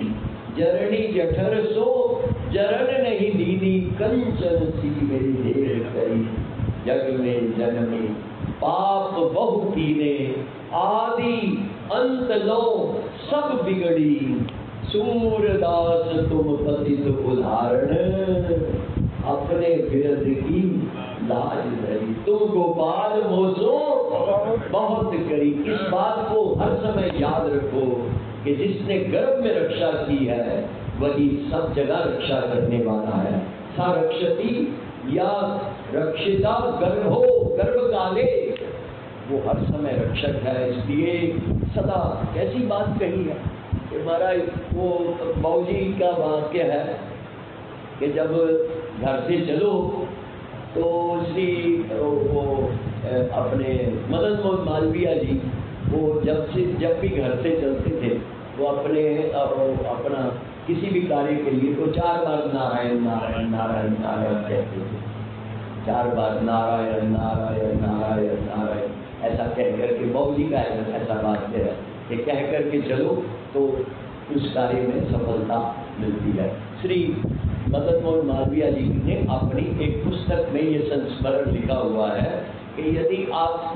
[SPEAKER 4] जरनी जठर सो जरन नहीं दीनी, कंचन सी मेरी देर करी। जग में जनमी पाप बहु कीने, आदि अंत लो सब बिगड़ी। सूरदास तुम पतित उदाहरण, अपने विरध की लाज धरी। तुम गोपाल मोसो बहुत करी। इस बात को हर समय याद रखो कि जिसने गर्भ में रक्षा की है वही सब जगह रक्षा करने वाला है। सा रक्षति या रक्षिता गर्भो गर्भ काले, वो हर समय रक्षक है। इसलिए सदा कैसी बात कही है कि महाराज वो बाबूजी का वाक्य है कि जब घर से चलो तो श्री वो अपने मदन मोहन मालवीय जी वो जब भी घर से चलते थे वो अपना किसी भी कार्य के लिए तो 4 बार नारायण नारायण नारायण नारायण कहते थे। 4 बार नारायण नारायण नारायण नारायण ऐसा कह करके बाबूजी का ऐसा वाक्य है कि कह करके चलो तो उस कार्य में सफलता मिलती है। श्री मदन मोहन मालवीय जी ने अपनी एक पुस्तक में ये संस्मरण लिखा हुआ है कि यदि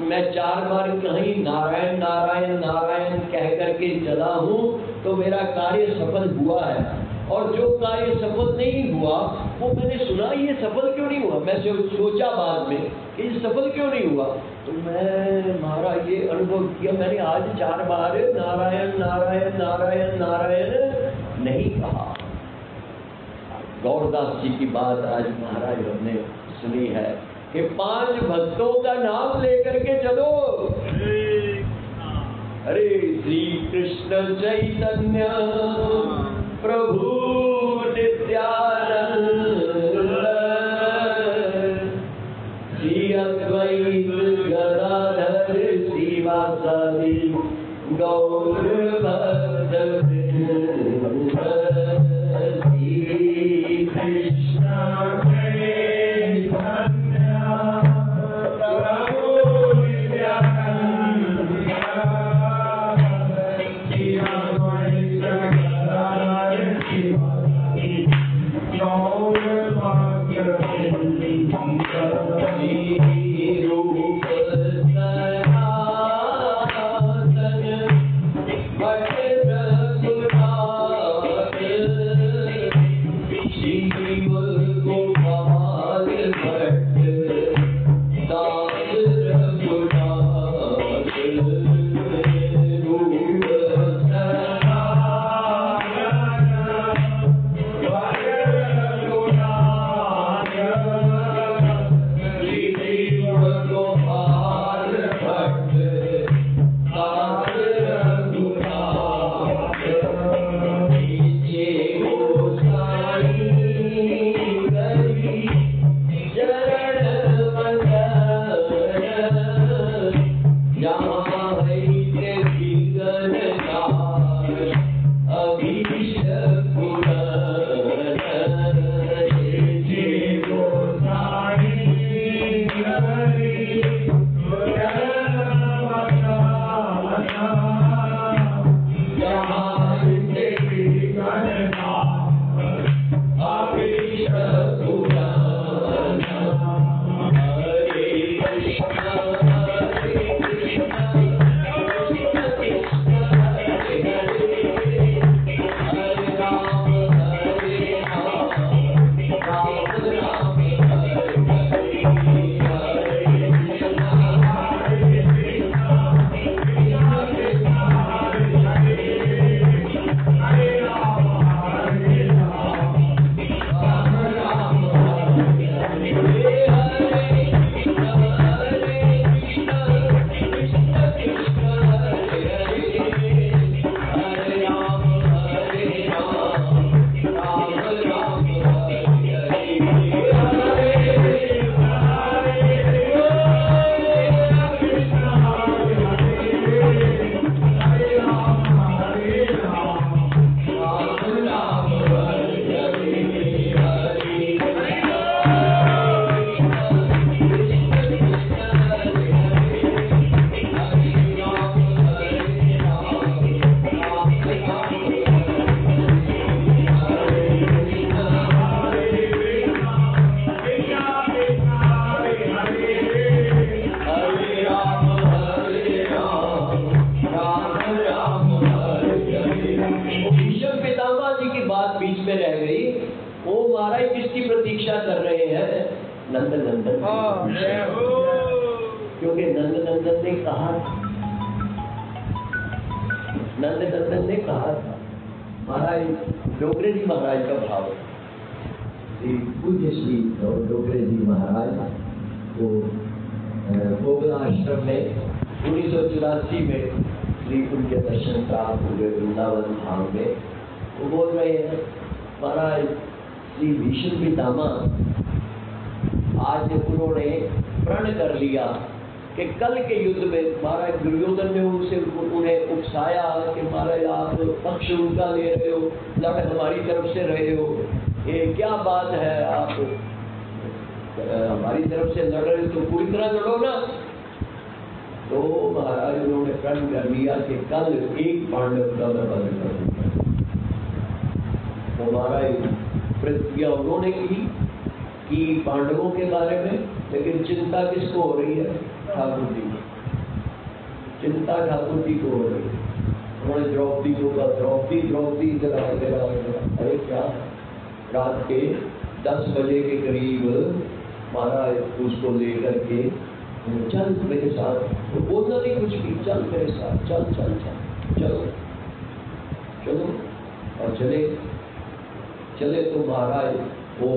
[SPEAKER 4] मैं 4 बार कहीं नारायण नारायण नारायण कह करके चला हूँ तो मेरा कार्य सफल हुआ है, और जो कार्य सफल नहीं हुआ वो मैंने सुना ये सफल क्यों नहीं हुआ, मैं सोचा बाद में कि ये सफल क्यों नहीं हुआ, तो मैं महाराज ये अनुभव किया मैंने आज 4 बार नारायण नारायण नारायण नारायण नहीं कहा। गौरदास जी की बात आज महाराज हमने सुनी है कि 5 भक्तों का नाम लेकर के चलो। अरे श्री कृष्ण चैतन्य प्रभु नित्यानंद, श्री अद्वैत गदाधर श्रीवासादि गौर भक्तवृंद, श्री कृष्ण नंद नंदन,
[SPEAKER 2] जय हो।
[SPEAKER 4] क्योंकि नंद नंदन ने कहा था, नंद नंदन ने कहा था, महाराज डोगरे जी महाराज का भाव है। पूज्य श्री डोगरे जी महाराज को गोकुल आश्रम में 1984 में श्री उनके दर्शन प्राप्त हुए वृंदावन धाम में। वो बोल रहे हैं, महाराज श्री भीष्म पितामह आज उन्होंने प्रण कर लिया कि कल के युद्ध में महाराज दुर्योधन ने उन्हें उकसाया कि महाराज आप पक्ष उनका ले रहे हो, लड़ हमारी तरफ से रहे हो, ये क्या बात है, आप हमारी तरफ से लड़ रहे हो तो पूरी तरह लड़ो ना। तो महाराज उन्होंने प्रण कर लिया कि कल एक पांडव का मैं वध करूंगा। तो महाराज प्रतिज्ञा उन्होंने की कि पांडवों के बारे में, लेकिन चिंता किसको हो रही है? ठाकुर जी को। चिंता ठाकुर जी को हो रही है। उन्होंने द्रौपदी को कहा, द्रौपदी जरा अरे क्या, रात के 10 बजे के करीब महाराज उसको लेकर के चल मेरे साथ, तो बोलना नहीं कुछ भी, चल मेरे साथ, चल चल चल चलो चलो। और चले तो महाराज वो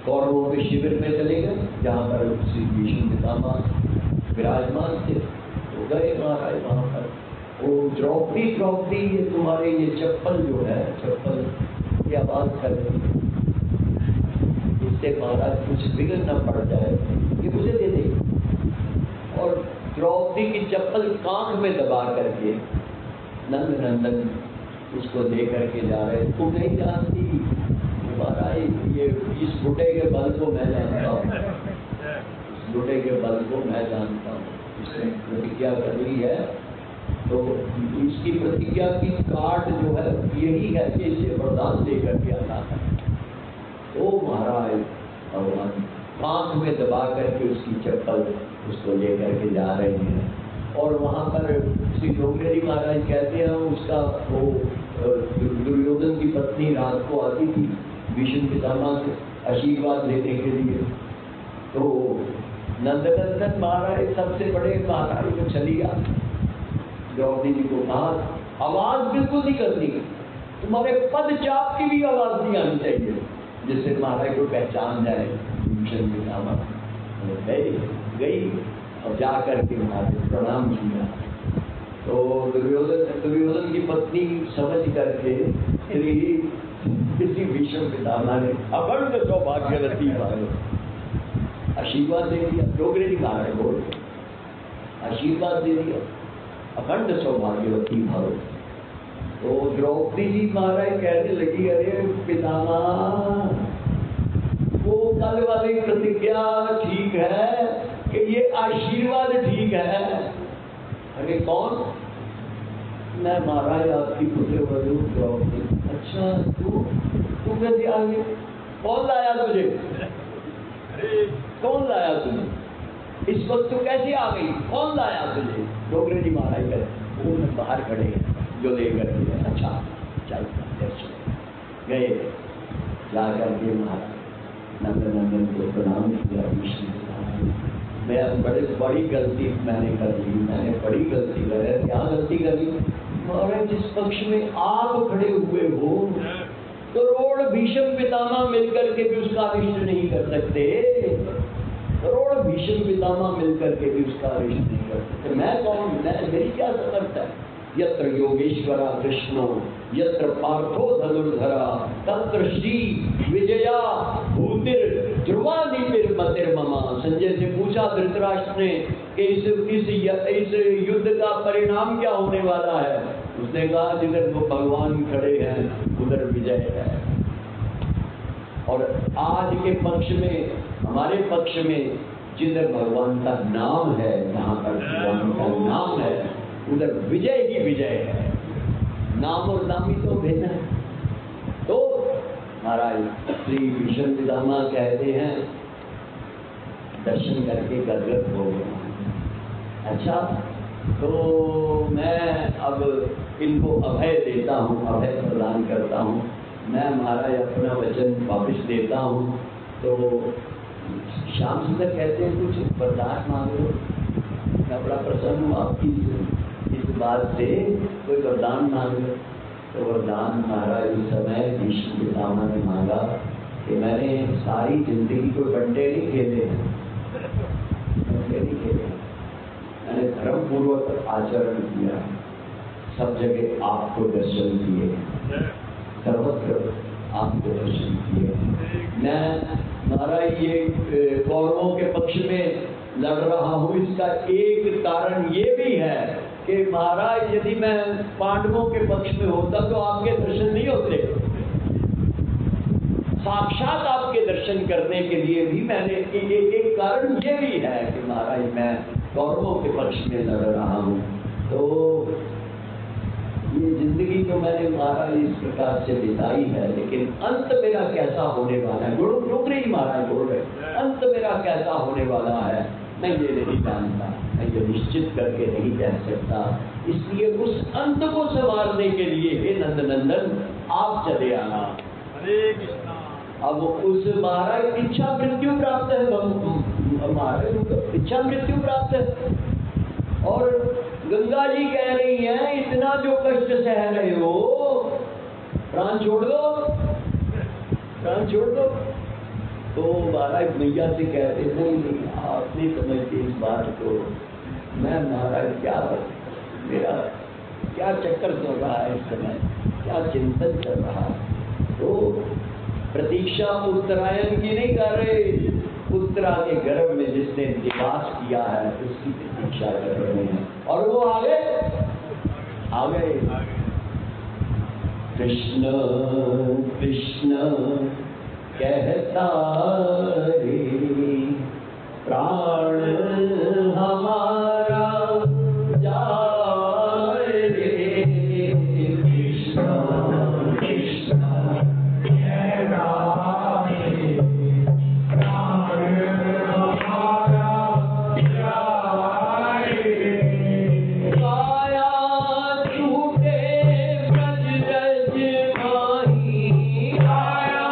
[SPEAKER 4] कौरवों के शिविर में चले गए जहाँ पर श्री भीष्म पितामह विराजमान थे। तो गए महाराज वहाँ पर, वो द्रौपदी ये तुम्हारे ये चप्पल जो है, चप्पल की आवाज कर रही है, इससे महाराज कुछ बिगड़ न पड़ जाए, ये मुझे दे दे। और द्रौपदी की चप्पल कांख में दबा करके नंद नंदन उसको ले करके जा रहे। तुम नहीं जानती महाराज, ये इस बुढ़े के बल को मैं जानता हूँ, इस बुढ़े के बल को मैं जानता हूँ। इसने प्रतिज्ञा कर ली है, तो इसकी प्रतिज्ञा की काट जो है यही है कि इसे वरदान देकर के आना है। तो महाराज भगवान कांख में दबा करके उसकी चप्पल उसको लेकर के जा रहे हैं। और वहाँ पर श्री डोगरे जी महाराज कहते हैं, उसका वो दुर्योधन की पत्नी रात को आती थी भीष्म पितामह से आशीर्वाद लेने के लिए। तो नंदनंदन महाराज सबसे बड़े महाराज को चली आ, द्रौपदी जी को कहा, आवाज बिल्कुल नहीं करनी, तुम्हारे पद चाप की भी आवाज नहीं आनी चाहिए, जिससे महाराज को पहचान जाए भीष्म पितामह। गई और जा करके महाराज प्रणाम किया। तो दुर्योधन की पत्नी समझ करके किसी भीष्म पितामह ने अखंड सौभाग्यवती आशीर्वाद दे दिया। डोगरे जी महाराज बोल आशीर्वाद दे दिया, अखंड सौभाग्यवती भव। तो द्रौपदी जी महाराज कहने लगी, अरे पितामह वो कल वाली प्रतिज्ञा ठीक है कि ये आशीर्वाद ठीक है। अरे कौन? मैं महाराज आपकी पुत्र वधू द्रौपदी। अच्छा तू कैसे आ गई? कौन लाया तुझे? कौन लाया तुझे? इस वक्त तू कैसे आ गई? कौन लाया तुझे? डोगरे जी महाराज कहते वो बाहर खड़े हैं जो लेकर के। अच्छा चल गए, जाकर के महाराज नंदन को प्रणाम किया। मैं बड़ी गलती मैंने कर ली, मैंने बड़ी गलती कर ली। क्या गलती करी? महाराज जिस पक्ष में आप खड़े हुए हो करोड़ भीष्म पितामह मिलकर के भी उसका अरिष्ट नहीं कर सकते, करोड़ भीष्म पितामह मिलकर के भी उसका अरिष्ट नहीं कर सकते। मैं कौन? मेरी क्या समर्थ है? यत्र योगेश्वरा कृष्णो यत्र पार्थो धनुर्धरा तत्र श्री विजया भूतिर ध्रुवा नीतिर मतिर ममा। संजय से पूछा धृतराष्ट्र ने कि इस युद्ध का परिणाम क्या होने वाला है? उसने कहा जिधर वो भगवान खड़े हैं उधर विजय है। और आज के पक्ष में, हमारे पक्ष में जिधर भगवान का नाम है, जहाँ पर भगवान का नाम है उधर विजय ही विजय है। नाम और नामी तो भिन्न है। तो महाराज श्री भीष्म पितामह कहते हैं दर्शन करके गदगद हो गया। अच्छा तो मैं अब इनको अभय देता हूँ, अभय प्रदान करता हूँ। मैं महाराज अपना वचन वापस देता हूँ। तो श्याम सुंदर कहते हैं कुछ वरदान मांगो। मैं बड़ा प्रसन्न हूँ आपकी इस बात से, कोई वरदान मांगो। तो वरदान महाराज उस समय भीष्म पितामह ने मांगा कि मैंने सारी जिंदगी को बंटे नहीं खेले, मैंने धर्म पूर्वक आचरण किया, सब जगह आपको दर्शन किए, सर्वत्र आपको दर्शन किए। मैं महाराज ये कौरवों के पक्ष में लड़ रहा हूँ, इसका एक कारण ये भी है कि महाराज यदि मैं पांडवों के पक्ष में होता तो आपके दर्शन नहीं होते। साक्षात आपके दर्शन करने के लिए भी मैंने एक कारण ये भी है कि महाराज मैं कौरवों के पक्ष में लड़ रहा हूँ। तो ये जिंदगी तो मैंने महाराज इस प्रकार से बिताई है, लेकिन अंत मेरा कैसा होने वाला है, गुरु टोकरे ही महाराज बोल रहे, अंत मेरा कैसा होने वाला है मैं ये नहीं जानता, मैं ये निश्चित करके नहीं कह सकता। इसलिए उस अंत को संवारने के लिए हे नंदनंदन आप चले आना। अब उस महाराज इच्छा मृत्यु प्राप्त है, महाराज इच्छा मृत्यु प्राप्त है। और गंगा जी कह रही हैं इतना जो कष्ट सह रहे हो, प्राण छोड़ दो, प्राण छोड़ दो। तो महाराज मैया से कहते नहीं आप नहीं समझते इस बात को, मैं महाराज क्या मेरा क्या चक्कर चल रहा है इस समय, क्या चिंतन चल रहा है। तो प्रतीक्षा उत्तरायण की नहीं कर रहे, उत्तरा के गर्भ में जिसने निवास किया है उसकी प्रतीक्षा कर रहे हैं। और वो आगे आगे कृष्ण कृष्ण कहता रे प्राण हमारा जाए रे, कृष्ण कृष्ण कहता रे प्राण हमारा जाए रे, काया छूटे ब्रज रज माही, काया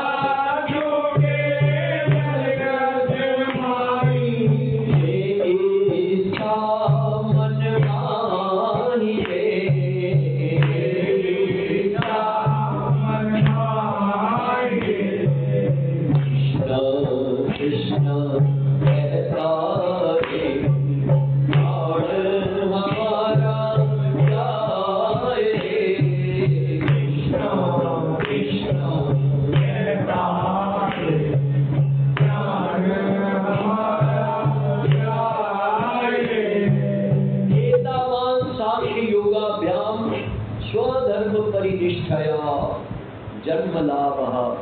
[SPEAKER 4] जन्म लाभ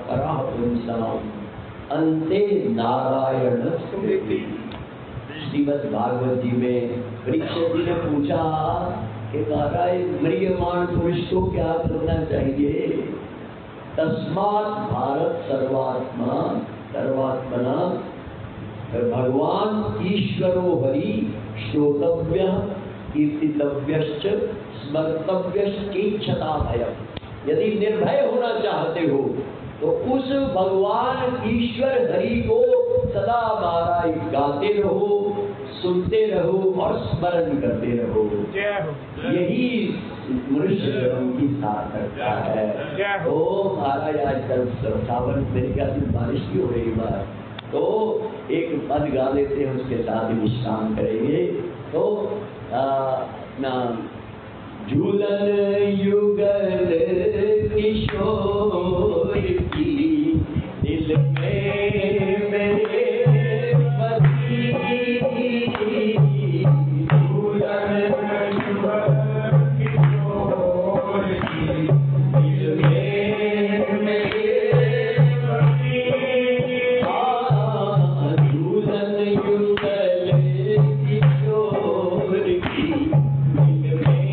[SPEAKER 4] पराह पुंसाम अंते नारायण स्मृति। श्रीमद् भागवत जी में परीक्षित जी ने पूछा कि महाराज म्रियमाण पुरुष को क्या करना चाहिए। तस्मात् भारत सर्वात्मा सर्वात्मना भगवान ईश्वरो हरि श्रोतव्य कीर्तितव्यश्च स्मर्तव्यश्च इच्छता भयम्। यदि निर्भय होना चाहते हो तो उस भगवान ईश्वर हरि को सदा महाराज गाते रहो, सुनते रहो और स्मरण करते रहो। यही मनुष्य जन्म की सार्थकता है। तो महाराज आजकल सावन मेरे ख्याल से बारिश की हो रही बात, तो एक पद गा लेते हैं, उसके साथ विश्राम करेंगे। तो ना झूलन युगल किशोर की दिल में मेरे पति, झूलन युगल किशोर की दिल में मेरे पति, झूलन युगल किशोर की दिल में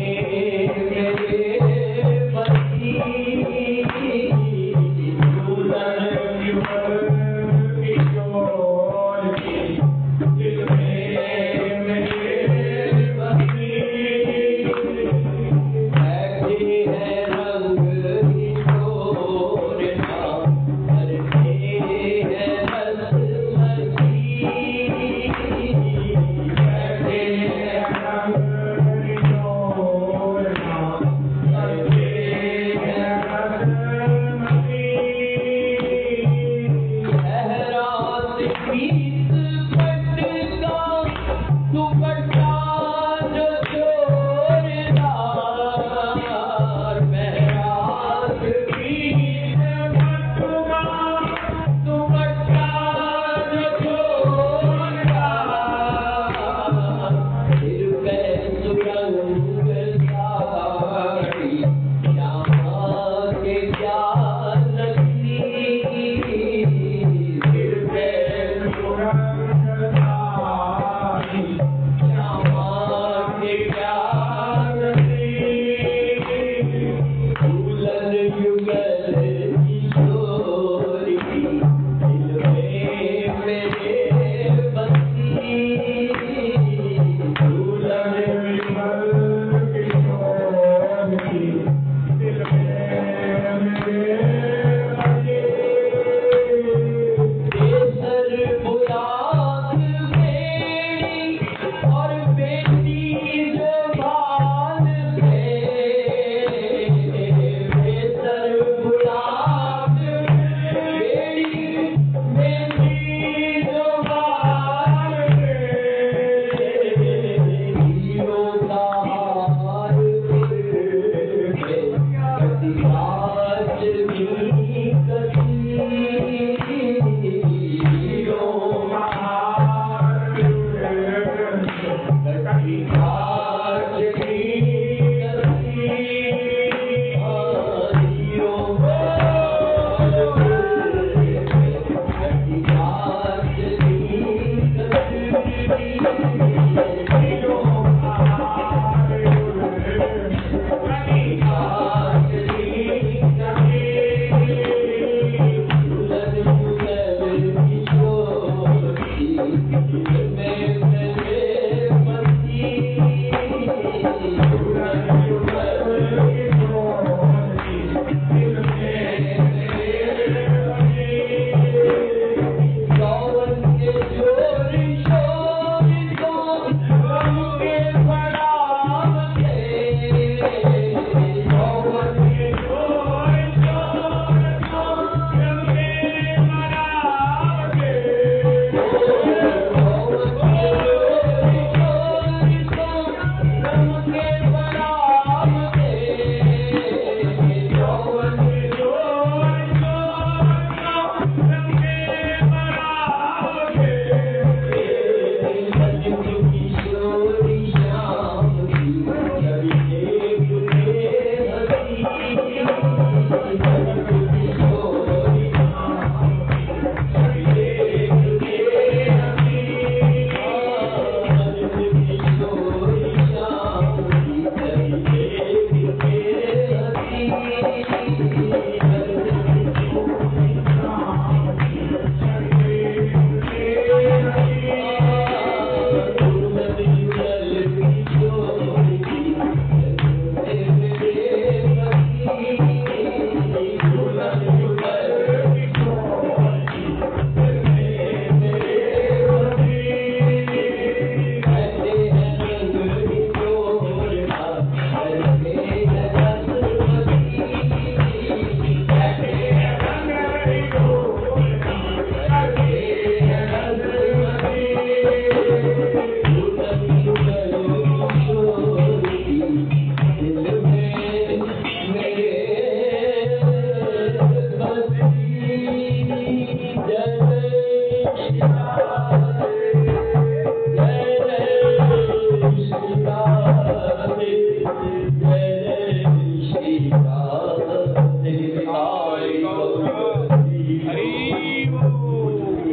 [SPEAKER 1] हरि बोल।